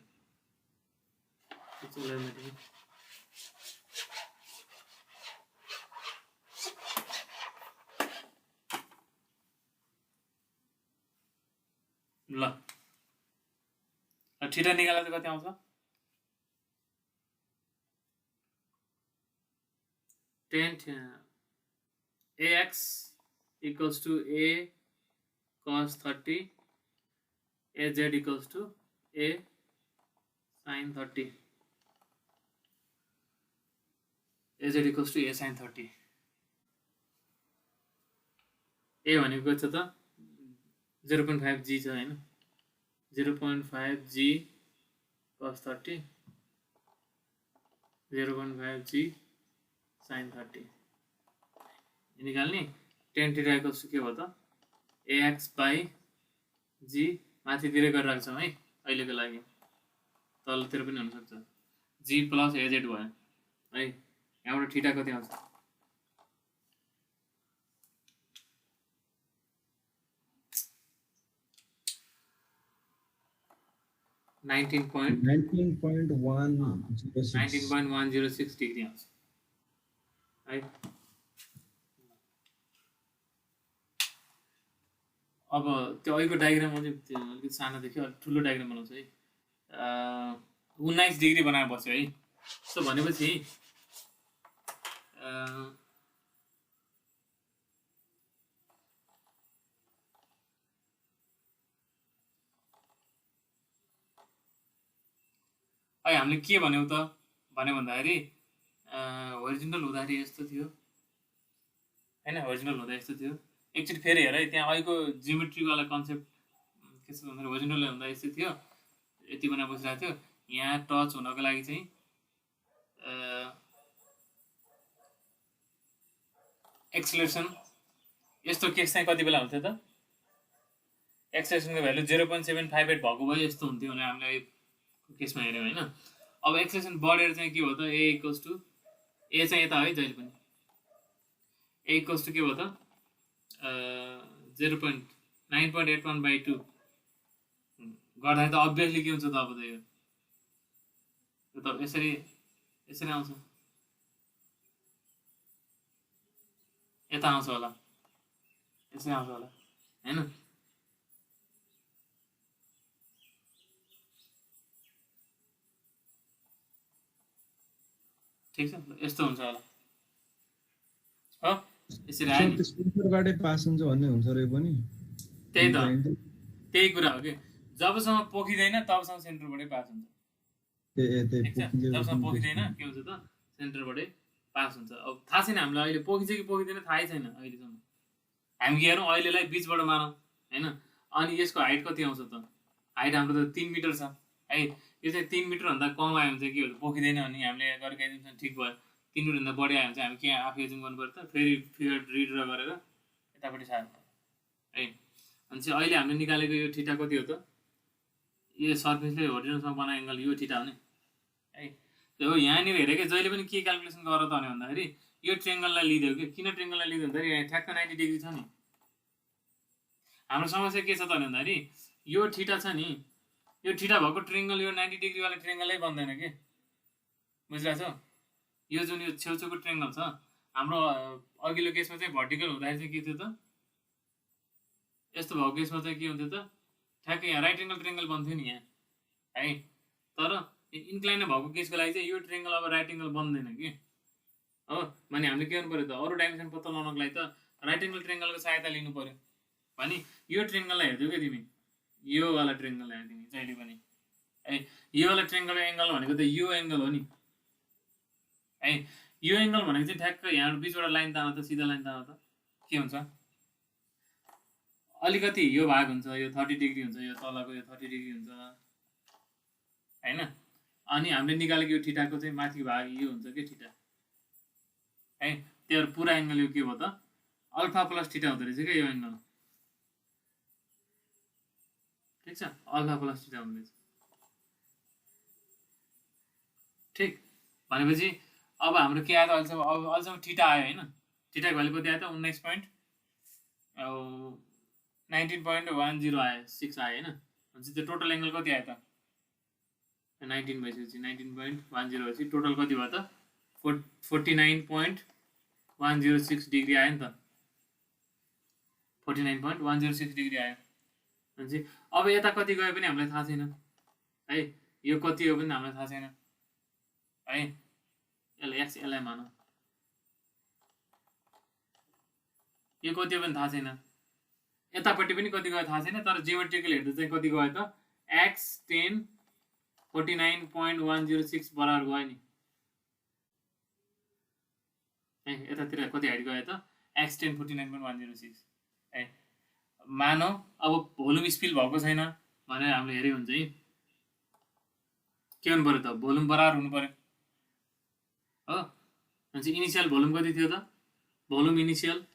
ल थीटा निकाल्दा चाहिँ कति आउँछ? ax equals to a cos 30, az equals to a sin 30, az equals to a sin 30। a भनेको छ त 0.5 g छ हैन, 0.5 g cos 30, 0.5 g sin 30 निकाल्ने। tan थीटा इक्वल्स टु के भयो त ax by g माथितिर गरेर राख्छौँ है अहिलेको लागि, तलतिर पनि हुन सक्छ g प्लस az भयो है। यहाँबाट थीटा कति आउँछ? नाइन्टिन पोइन्ट 19.106 डिग्री आउँछ है। अब त्यो अहिलेको डायग्राममा चाहिँ अलिकति सानो देखियो, अलिक ठुलो डायग्राम बनाउँछ है। 19 डिग्री बनाएर बस्यो है। सो भनेपछि हामीले के भन्यौ त भन्दाखेरि होरिजोन्टल हुँदाखेरि यस्तो थियो हैन, होरिजोन्टल हुँदा यस्तो थियो। एकचोटि फेरि हेर है, त्यहाँ अहिलेको जियोमेट्रीवाला कन्सेप्ट के छ भन्दाखेरि होरिजोन्टल हुँदा यस्तो थियो, यति बनाएर बसिरहेको थियो। यहाँ टच हुनको लागि चाहिँ एक्सेलरेसन यस्तो केस चाहिँ कति बेला हुन्थ्यो त एक्सेलरेसनको भ्यालु 0.758 भएको भए यस्तो हुन्थ्यो भने हामीले केसमा हेऱ्यौँ होइन। अब एक्सेलरेसन बढेर चाहिँ के हो त ए इक्वल्स टु ए चाहिँ यता है जहिले पनि ए इक्वल्स टु के हो त 0.9.81/2 गर्दाखेरि त अभियसली के हुन्छ त अब त यो त यसरी आउँछ, यता आउँछ होला, यसरी आउँछ होला हैन। ठिक छ, यस्तो हुन्छ होला हो, यसरी आयो नि। सेन्टरबाटै पास हुन्छ भन्ने हुन्छ रे पनि। त्यही त, त्यही कुरा हो कि जबसम्म पोखिँदैन तबसम्म सेन्टरबाटै पास हुन्छ। जबसम्म पोखिँदैन के हुन्छ त सेन्टरबाटै पास हुन्छ। अब थाहा छैन हामीलाई अहिले पोखिन्छ कि पोखिँदैन, थाहै छैन अहिलेसम्म हामी के हेरौँ अहिलेलाई बिचबाट मारौँ हैन। अनि यसको हाइट कति आउँछ त? हाइट हाम्रो त 3 मिटर छ है। यो चाहिँ 3 मिटरभन्दा कम आयो भने चाहिँ के हुन्छ पोखिँदैन। अनि हामीले गरेको एजुम्सन ठिक भयो। 3 मिटरभन्दा बढी आयो भने चाहिँ हामी के आफै एजुम गर्नु पर्यो त? फेरि फिगर रिड्र गरेर यतापट्टि सार्नु पर्यो है। अनि चाहिँ अहिले हामीले निकालेको यो थीटा कति हो त? यो सर्फेसले होरिजोनलसँग बनाएको एङ्गल यो थीटा हो नि है। हो यहाँनिर हेरेकै जहिले पनि के क्यालकुलेसन गर त भन्दाखेरि यो ट्रेङ्गललाई लिदियो कि किन ट्रेङ्गललाई लिदियो भन्दाखेरि यहाँ ठ्याक्क 90 डिग्री छ नि। हाम्रो समस्या के छ त भन्दाखेरि यो थीटा छ नि, यो थीटा भएको ट्रेङ्गल यो 90 डिग्रीवाला ट्रेङ्गलै बन्दैन कि, बुझिरहेको छ? यो जुन यो छेउछेउको ट्रेङ्गल छ हाम्रो अघिल्लो केसमा चाहिँ भर्टिकल हुँदाखेरि चाहिँ के थियो त? यस्तो भएको केसमा चाहिँ के हुन्थ्यो त? ठ्याक्कै यहाँ राइट एङ्गल ट्रेङ्गल बन्थ्यो नि यहाँ है। तर इन्क्लाइन भएको केसको लागि चाहिँ यो ट्रेङ्गल अब राइट एङ्गल बन्दैन कि हो। भने हामीले के गर्नु पऱ्यो त? अरू डाइमेन्सन पत्ता लगाउनको लागि त राइट एङ्गल ट्रेङ्गलको सहायता लिनु पऱ्यो। भने यो ट्रेङ्गललाई हेर्छौ क्या तिमी, यो वाला ट्रेङ्गललाई हेर्दिनी जहिले पनि है। यो वाला ट्रेङ्गलको एङ्गल भनेको त यो एङ्गल हो नि है। यो एङ्गल भनेको चाहिँ ठ्याक्क यहाँ बिचबाट लाइन तान त, सिधा लाइन तान त के हुन्छ? अलिकति यो भाग हुन्छ, यो 30 डिग्री हुन्छ, यो तलको यो 30 डिग्री हुन्छ हैन। अनि हामीले निकालेको यो थीटाको चाहिँ माथि भाग यो हुन्छ कि थीटा है। त्यो पुरा एङ्गल यो के भयो त? अल्फा प्लस थीटा हुँदो रहेछ क्या यो एङ्गल, ठिक छ? अल्फा प्लस थीटा हुँदो रहेछ, ठिक। भनेपछि अब हाम्रो के आयो त? अहिलेसम्म थीटा आयो हैन। थीटाको भ्यालु कति आयो त? 19.10 आयो, 6 आयो हैन। भनेपछि त्यो टोटल एङ्गल कति आयो त? 19 भइसकेपछि 19.10 भएपछि टोटल कति भयो त? 49.106 डिग्री आयो नि त। 49.106 डिग्री आयो। भनेपछि अब यता कति गयो पनि हामीलाई थाहा छैन है। यो कति हो पनि हामीलाई थाहा छैन है। यसलाई एक्स यसलाई मानौँ, यो कति हो पनि थाहा छैन। यतापट्टि पनि कति गयो थाहा छैन। तर जियोमेट्रिकल हेर्दा चाहिँ कति गयो त? एक्स 10 49.106 बराबर गयो नि है। यतातिर कति हाइट गयो त? एक्स 10 49.106 है। मानौ अब भोल्युम स्पिल भएको छैन भनेर हामीले हेऱ्यो हुन्छ है। के हुनु पऱ्यो त? भोल्युम बराबर हुनु पऱ्यो हो। भनेपछि इनिसियल भोल्युम कति थियो त? Volume initial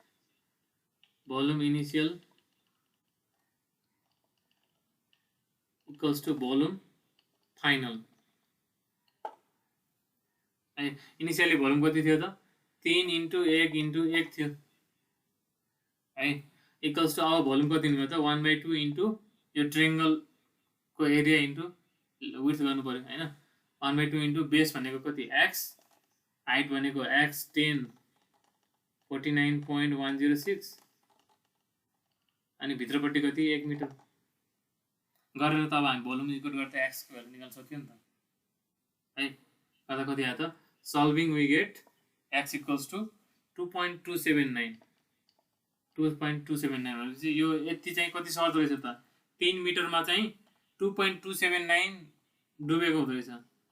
equals to volume final है। इनिसियली भोल्युम कति थियो त? 3 × 1 × 1 थियो है। इक्वल्स टु अब भोल्युम कति हुनुभयो त? 1/2 इन्टु यो ट्रेङ्गलको एरिया इन्टु विड्थ गर्नु पऱ्यो हैन। 1/2 इन्टु बेस भनेको कति? एक्स, हाइट भनेको एक्स 10 49.106 अनि भित्रपट्टि कति? 1 मिटर गरेर त अब हामी भोल्युम इक्वल गर्दा एक्सको भ्यालु निकाल्न सक्यो नि त है। गर्दा कति आयो त? Solving we get x equals to 2.279 भनेपछि यो यति चाहिँ कति सर्दो रहेछ त? 3 मिटरमा चाहिँ 2.279 डुबेको हुँदो रहेछ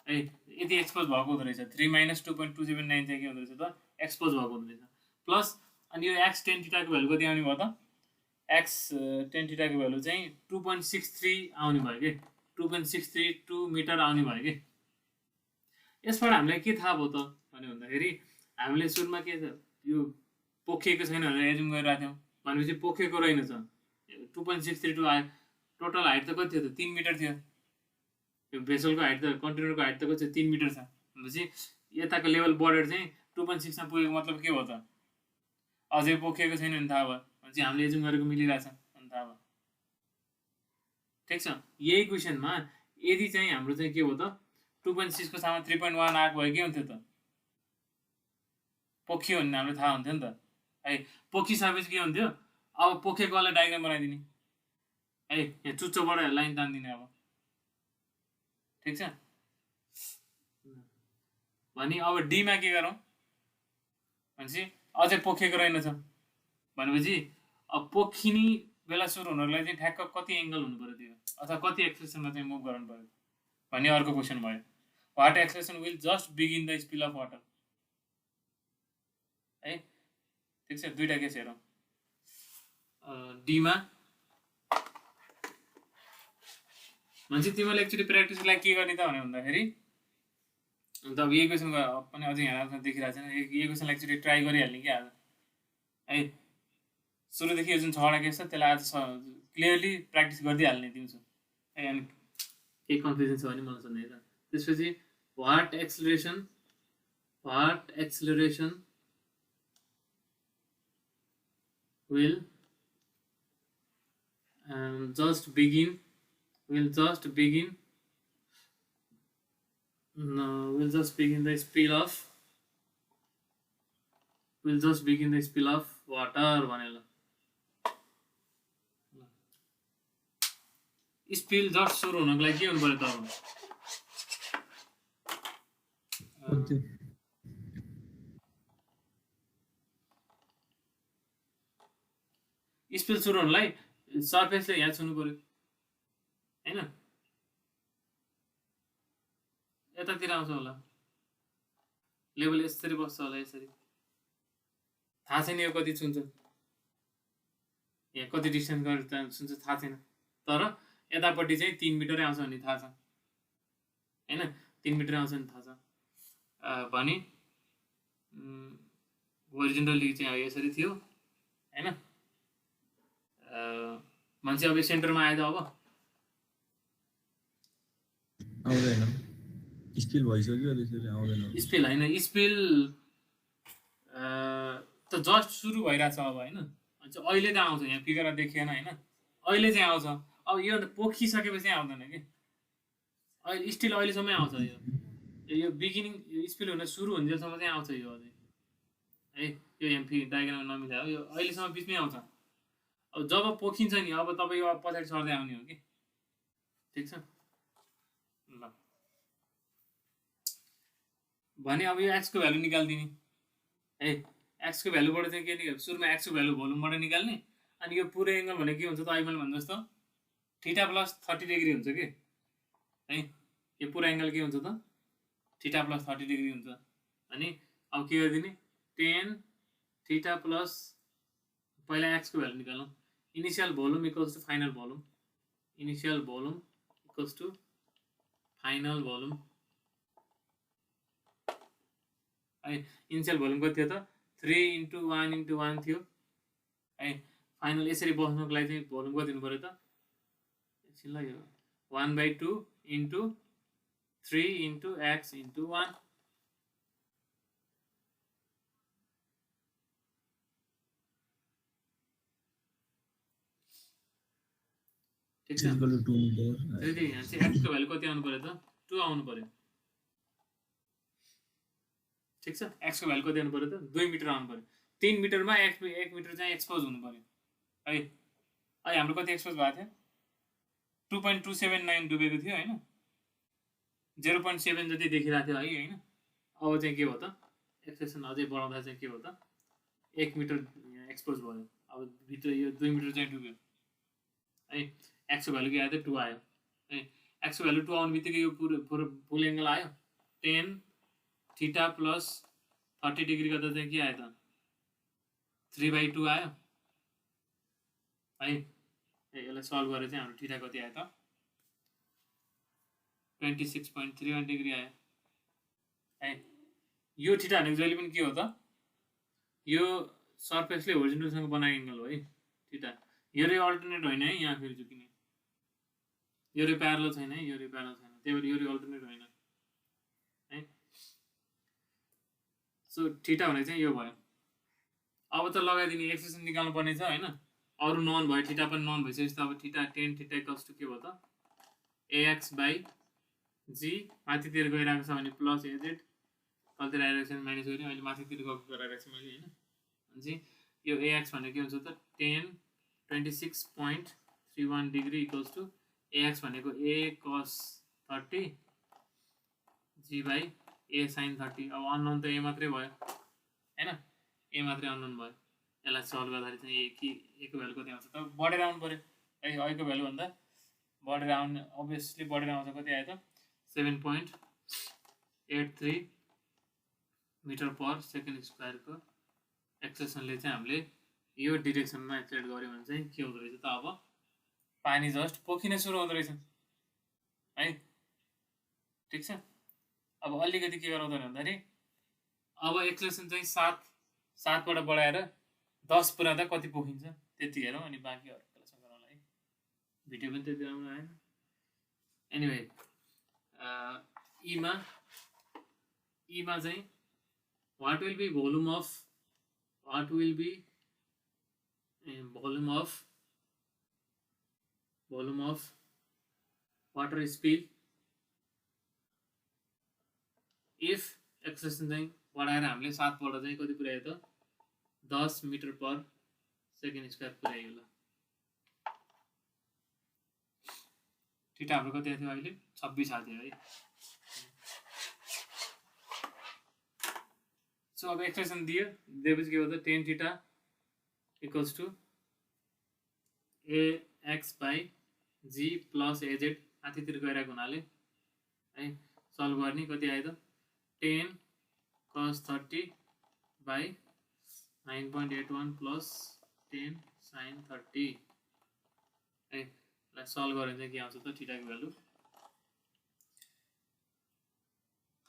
है। यति एक्सपोज भएको हुँदो रहेछ। 3 - 2.279 चाहिँ के हुँदो रहेछ त? एक्सपोज भएको हुँदो रहेछ। प्लस अनि यो एक्स 10 थीटाको भ्यालु कति आउने भयो त? एक्स 10 थीटाको भ्यालु चाहिँ 2.63 आउने भयो कि 2.632 मिटर आउने भयो कि। यसबाट हामीलाई के थाहा भयो त भन्दाखेरि हामीले सुरुमा के यो पोखिएको छैन भनेर एजुम गरिरहेको थियौँ। भनेपछि पोखिएको रहेनछ। 2.632 आयो। टोटल हाइट त कति थियो त? 3 मिटर थियो। यो भेसलको हाइट त कन्टेनरको हाइट त कति छ? 3 मिटर छ। भनेपछि यताको लेभल बढेर चाहिँ 2.6 मा पुगेको मतलब के भयो त? अझै पोखिएको छैन भने थाहा भयो। भनेपछि हामीले एजुम गरेको मिलिरहेछ भने थाहा भयो, ठिक छ। यही क्वेसनमा यदि चाहिँ हाम्रो चाहिँ के भयो त? 2.6 को साथमा 3.1 आएको भए के हुन्थ्यो त? पोखियो भने हामीलाई थाहा हुन्थ्यो नि त है। पोखिसकेपछि के हुन्थ्यो? अब पोखेकोलाई डायग्राम बनाइदिने है। यहाँ चुच्चोबाट लाइन तानिदिने अब, ठिक छ। भने अब डीमा के गरौँ भनेपछि अझै पोखेको रहेनछ। भनेपछि अब पोखिने बेला सुरु हुनको लागि चाहिँ ठ्याक्क कति एङ्गल हुनु पऱ्यो त्यो, अथवा कति एक्सेलेरेसनमा चाहिँ मुभ गर्नु पऱ्यो भन्ने अर्को क्वेसन भयो। What acceleration will just begin the spill of water है, ठिक छ। दुईवटा केस हेरौँ। डीमा मान्छे तिमीले एक्चुअली प्र्याक्टिसको लागि के गर्ने त भने भन्दाखेरि अन्त अब यही क्वेसन पनि अझै यहाँ राम्रोसँग देखिरहेको छैन यही क्वेसनलाई एक्चुअली ट्राई गरिहाल्ने कि आज है सुरुदेखि यो जुन 6वटा केस छ त्यसलाई आज क्लियरली प्र्याक्टिस गरिदिइहाल्ने दिउँसो है अनि केही कन्फ्युजन छ भने मलाई सोध्ने है त त्यसपछि what acceleration will just begin the spill of water भनेर स्पिल जस्ट सुरु हुनको लागि के हुनु पर्यो त स्पिल सुरु हुनलाई सर्फेसले यहाँ छुनु पर्यो हैन यतातिर आउँछ होला लेभल यसरी बस्छ होला यसरी थाहा छैन यो कति छुन्छ यहाँ कति डिस्टेन्स गरेर छुन्छ थाहा छैन तर यतापट्टि चाहिँ 3 मिटरै आउँछ भन्ने थाहा छ हैन 3 मिटर आउँछ भन्ने थाहा छ भने होरिजोन्टली चाहिँ यसरी थियो हैन मान्छे अब सेन्टरमा आयो त अब आउँदैन स्पिल भइसक्यो त्यसैले आउँदैन स्पिल हैन स्पिल त जस्ट सुरु भइरहेछ अब हैन अनि अहिले त आउँछ यहाँ फिगरमा देखिएन हैन अहिले चाहिँ आउँछ अब यो त पोखिसकेपछि आउँदैन के अहिले स्टिल अहिलेसम्मै आउँछ यो बिगिनिङ स्पिल हुन सुरु हुन्जेलसम्म चाहिँ आउँछ यो अझै है यो यहाँ डायग्राममा नमिलायो यो अहिलेसम्म बिचमै आउँछ अब जब पोखिन्छ नि अब तपाईँ अब पछाडि सर्दै आउने हो कि ठिक छ ल भने अब यो एक्सको भ्यालु निकाल्दिने है एक्सको भ्यालुबाट चाहिँ के निकाल्ने सुरुमा एक्सको भ्यालु भोल्युमबाट निकाल्ने अनि यो पुरै एङ्गल भने के हुन्छ त अहिले मैले भने जस्तो थीटा प्लस 30 डिग्री हुन्छ कि है यो पुरा एङ्गल के हुन्छ त थीटा प्लस 30 डिग्री हुन्छ अनि अब के गरिदिने tan थीटा प्लस पहिला एक्सको भ्यालु निकाल्नु initial volume equals to final volume initial volume equals to final volume है इनिशियल भोल्युम कति थियो त 3 × 1 × 1 थियो है फाइनल यसरी बस्नको लागि चाहिँ भोल्युम कति दिनु पर्यो त एकछिन ल यो 1/2 × 3 × x × 1 ठिक छ 2 मिटर त्यही यहाँ चाहिँ x को भ्यालु कति आउनु पर्यो त 2 आउनु पर्यो ठिक छ x को भ्यालु कति आउनु पर्यो त 2 मिटर आउनु पर्यो 3 मिटरमा 1 मिटर चाहिँ एक्सपोज हुनु पर्यो है अहिले हाम्रो कति एक्सपोज भएको थियो 2.279 डुबेको थियो हैन 0.7 जति देखिरहेको थियो है हैन अब चाहिँ के भयो त एक्सप्रेसन अझै बढाउँदा चाहिँ के भयो त 1 मिटर एक्सपोज भयो अब भित्र यो 2 मिटर चाहिँ डुब्यो है एक्स को भ्यालु के आयो त 2 आयो है एक्स को भ्यालु 2 आउने बित्तिकै यो फुल एङ्गल आयो tan थीटा प्लस 30 डिग्री गर्दा चाहिँ के आयो त 3/2 आयो है यसलाई सल्भ गरेर चाहिँ हाम्रो थीटा कति आयो त 26.31 डिग्री आयो है यो थीटा भनेको जहिले पनि के हो त यो सर्फेसले होरिजोन्टलसँग बनाएको एङ्गल हो है थीटा यो रे अल्टरनेट होइन है यहाँ फेरि झुकिने यो रे प्यारलल छैन है यो रे प्यारलल छैन त्यही भएर यो रे अल्टरनेट होइन है सो थीटा भनेको चाहिँ यो भयो अब त लगाइदिने एक्सप्रेसन निकाल्नु पर्ने छ हैन अरु नन भयो थीटा पनि नन भइसकेपछि त अब theta tan theta equals to के भयो त ax/g माथितिर गइरहेको छ भने प्लस az तलतिर आइरहेको छ भने माइनस गर्ने अहिले माथितिर गइरहेको छ मैले हैन अनि यो ax भनेको के हुन्छ त tan 26.31 degree equals to ax भनेको a cos 30 g/a sin 30 अब अननोन त a मात्रै भयो हैन a मात्रै अननोन भयो यसलाई सल्भ गर्दाखेरि चाहिँ a को भ्यालु कति आउँछ त बढेर आउनु पर्यो है a को भ्यालु भन्दा बढेर आउने अभियसली बढेर आउँछ कति आयो त 7.83 मिटर पर सेकेन्ड स्क्वायर को एक्सप्रेसनले चाहिँ हामीले यो डिरेक्सनमा एक्सलेट गऱ्यो भने चाहिँ के हुँदो रहेछ त अब पानी जस्ट पोखिन सुरु हुँदो रहेछ है ठिक छ अब अलिकति के गराउँदैन भन्दाखेरि अब एक्सलेसन चाहिँ 7बाट बढाएर 10 पुऱ्याउँदा कति पोखिन्छ त्यति हेरौँ अनि बाँकी अरू क्यालकुलेसन गरौँला है भिडियो पनि त्यति राम्रो आएन एनिवे ईमा चाहिँ what will be volume of water spill if acceleration चाहिँ बढाएर हामीले 7बाट चाहिँ कति पुर्यायो त 10 मिटर पर सेकेन्ड स्क्वायर पुर्यायो ल थीटा हाम्रो कति आयो अहिले 26 आयो है सो अब एक्सप्रेसन दिएपछि के हो त tan theta equals to ax by g plus az माथितिर गइरहेको हुनाले है सल्भ गर्ने कति आयो त 10 cos 30 by 9.81 प्लस 10 sin 30 है लाई सल्भ गरे चाहिँ के आउँछ त थीटाको भ्यालु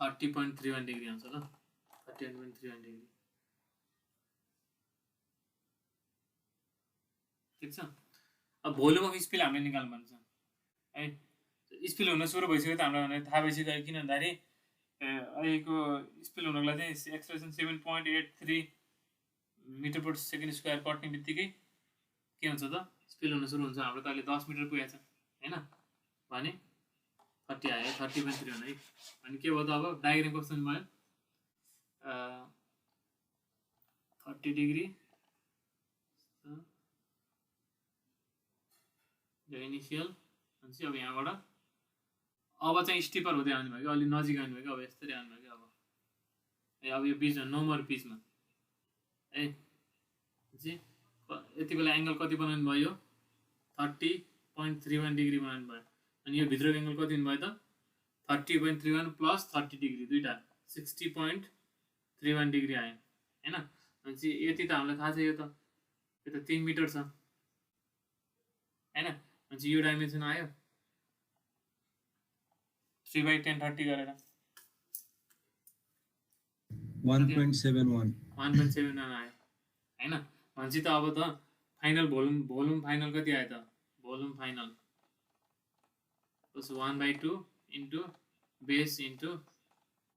30.31 डिग्री आउँछ ल 30.31 डिग्री ठीक छ अब भोल्युम अफ स्पिल हामीले निकाल्नु पर्छ है स्पिल हुन सुरु भइसक्यो त हामीलाई थाहा भइसक्यो किन भन्दाखेरि अहिलेको स्पिल हुनको लागि चाहिँ expression 7.83 metre per second square कट्ने बित्तिकै के हुन्छ त स्पिल हुन सुरु हुन्छ हाम्रो त अहिले 10 मिटर पुगेको छ हैन भने 30 आयो 30.31 है अनि के भयो त अब डायग्राम कस्तो भयो 30 डिग्री इनिशियल अनि अब यहाँबाट अब चाहिँ स्टिपर हुँदै आउनु भयो कि अलि नजिक आउनु भयो कि अब यस्तरी आउनु भयो कि अब यो बीचमा नो मोर बीचमा है जी यति बेला एंगल कति बनाउनु भयो 30.31 डिग्री बनाउनु भयो अनि यो भित्रको एंगल कति हुनु भयो त 30.31 प्लस 30 डिग्री दुईटा 60.31 डिग्री आयो हैन अनि यति त हामीलाई थाहा छ यो त 3 मिटर छ हैन अनि यो डाइमेन्सन आयो 3/1030 गरेर 1.71 आयो हैन भन्छ त अब त फाइनल भोल्युम फाइनल कति आयो त भोल्युम फाइनल उस 1/2 into base into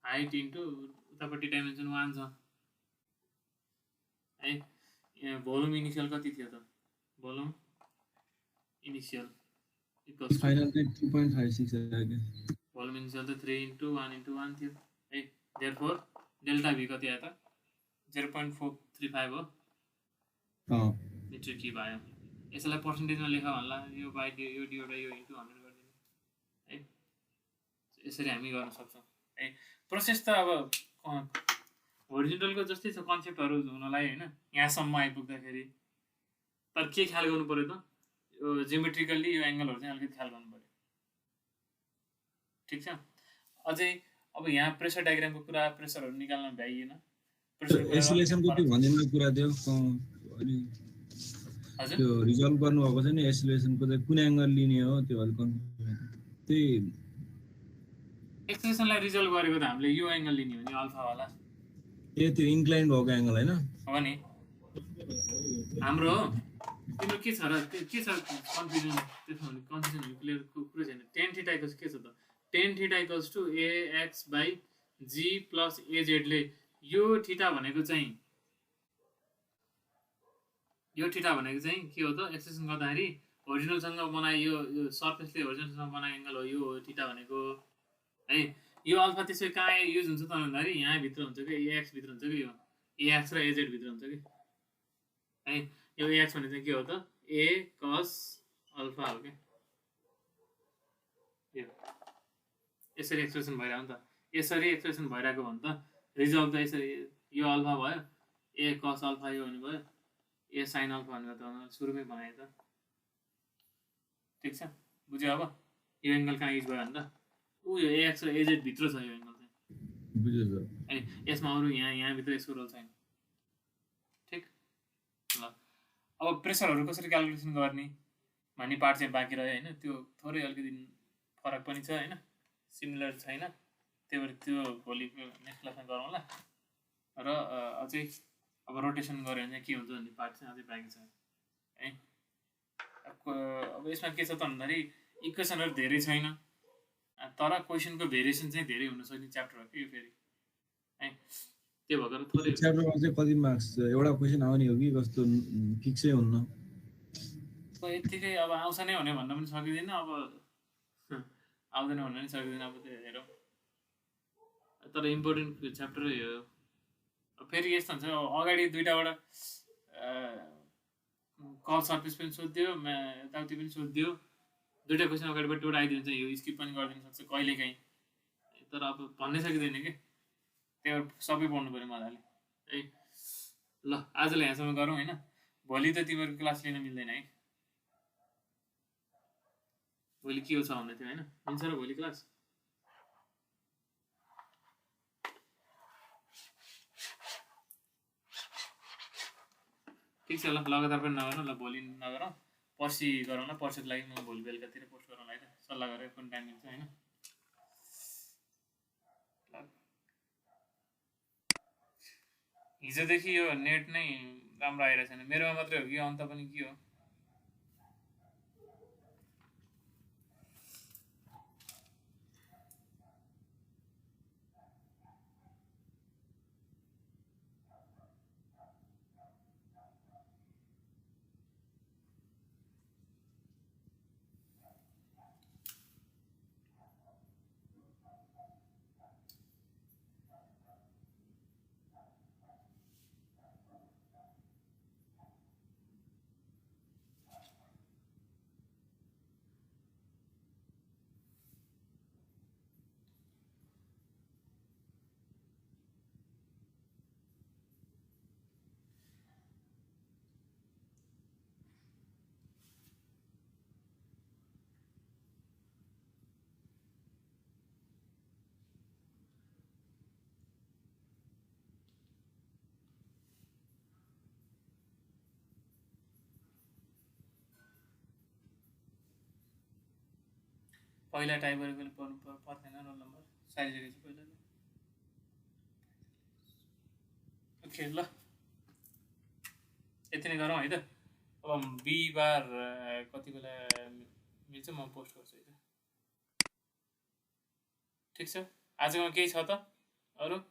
height into उतापट्टि डाइमेन्सन 1 छ है भोल्युम इनिशियल कति थियो त भोल्युम इनिशियल इक्वल्स फाइनल चाहिँ 2.56 आयो भोल्युम इनिशियल त 3 इन्टु 1 इन्टु 1 थियो है देयरफोर डेल्टा v कति आयो त 0.435 हो मिटर क्युब आयो यसलाई पर्सेन्टेजमा लेख भन्ला यो बाइ यो डिभाइड बाइ यो इन्टु 100 गरिदिनु है यसरी हामी गर्न सक्छौं है प्रोसेस त अब होरिजोन्टलको जस्तै छ कन्सेप्टहरु हुनलाई हैन यहाँसम्म आइपुग्दाखेरि तर के ख्याल गर्नु पर्यो त यो जियोमेट्रिकली यो एंगलहरु चाहिँ अलिकति ख्याल गर्नु पर्यो ठीक छ अझै अब यहाँ प्रेसर डायग्रामको कुरा प्रेसरहरु निकाल्न भ्याइएन प्रेसर एसिलेसनको त्यो भन्दिनु कुरा दियो अनि हजुर त्यो रिजल्भ गर्नु भएको छ नि एसिलेसनको चाहिँ कुन एंगल लिने हो त्यो अलि त्यही एक्सप्रेसनलाई रिजल्भ गरेको त हामीले यो एंगल लिने हो नि अल्फा वाला ए त्यो इन्क्लाइन भएको एंगल हैन हो नि हाम्रो तिम्रो के छ र के छ कन्फ्युजन त्यसमा कन्फ्युजन क्लियर कुरा छैन tan थीटा इक्वल्स के छ त tan theta equals to ax by g plus az ले यो थीटा भनेको चाहिँ के हो त एक्सप्रेसन गर्दाखेरि होरिजोनल सँग बनाए यो सरफेसले होरिजोनल सँग बनाए एंगल हो यो थीटा भनेको है यो अल्फा त्यसै कहाँ युज हुन्छ त भन्दाखेरि यहाँ भित्र हुन्छ के ax भित्र हुन्छ के यो ax र az भित्र हुन्छ के है यो ax भने चाहिँ के हो त a cos अल्फा हो के यो यसरी एक्सप्रेसन भइराको नि त यसरी एक्सप्रेसन भइराको भन्छ त रिजल्ट त यसरी यो अल्फा भयो a cos अल्फा यो हुने भयो a sin अल्फा भनेको त सुरुमै बनाए त ठीक छ बुझ्यो अब यो एंगल कहाँ युज भयो भन्दा उ यो ax र az भित्र छ यो एंगल चाहिँ बुझ्यो त अनि यसमा अरु यहाँ भित्र यसको रोल छैन ठीक ल अब प्रेसरहरू कसरी क्यालकुलेसन गर्ने भन्ने पार्ट चाहिँ बाँकी रह्यो होइन, त्यो थोरै अलिकति फरक पनि छ होइन, सिमिलर छैन, त्यही भएर त्यो भोलिको नेक्स्ट क्लासमा गरौँला। र अझै अब रोटेसन गऱ्यो भने चाहिँ के हुन्छ भन्ने पार्ट चाहिँ अझै बाँकी छ है। अब यसमा के छ त भन्दाखेरि इक्वेसनहरू धेरै छैन, तर क्वेसनको भेरिएसन चाहिँ धेरै हुनसक्ने च्याप्टर हो कि यो फेरि है, त्यो भएर थोरै च्याप्टरमा चाहिँ कति मार्क्स छ? एउटा क्वेसन आउने हो कि कस्तो फिक्सै हुन्न? यत्तिकै अब आउँछ नै भने भन्न पनि सकिँदैन, अब आउँदैन भन्न पनि सकिँदैन, अब त्यो हेरौँ। तर इम्पोर्टेन्ट च्याप्टरै हो। फेरि यस्तो हुन्छ अगाडि दुइटाबाट कल सर्फेस पनि सोधिदियो, यताउति पनि सोधिदियो, दुइटा क्वेसन अगाडिबाट एउटा आइदियो भने चाहिँ यो स्किप पनि गरिदिनु सक्छ कहिलेकाहीँ, तर अब भन्नै सकिँदैन कि, त्यही भएर सबै पढ्नु पऱ्यो मजाले है। ल आजलाई यहाँसम्म गरौँ होइन, भोलि त तिमीहरूको क्लास लिन मिल्दैन है, भोलि के छ भन्दै थियो होइन, मिल्छ र भोलि क्लास? ठिक छ, ल लगातार पनि नगरौँ, ल भोलि नगरौँ, पर्सि गरौँ ल, पर्सिको लागि म भोलि बेलुकातिर पोस्ट गरौँ है त, सल्लाह गरेर कुन टाइम मिल्छ होइन। हिजोदेखि यो नेट नै राम्रो आइरहेको छैन, मेरोमा मात्रै हो कि अन्त पनि के हो? पहिला टाइप गरेको पनि पढ्नु पर्दैन, रोल नम्बर सारिसकेपछि पहिला। ओके ल यति नै गरौँ है त, अब बिहिबार कति बेला मिल्छ म पोस्ट गर्छु है त। ठिक छ, आजकोमा केही छ त अरू?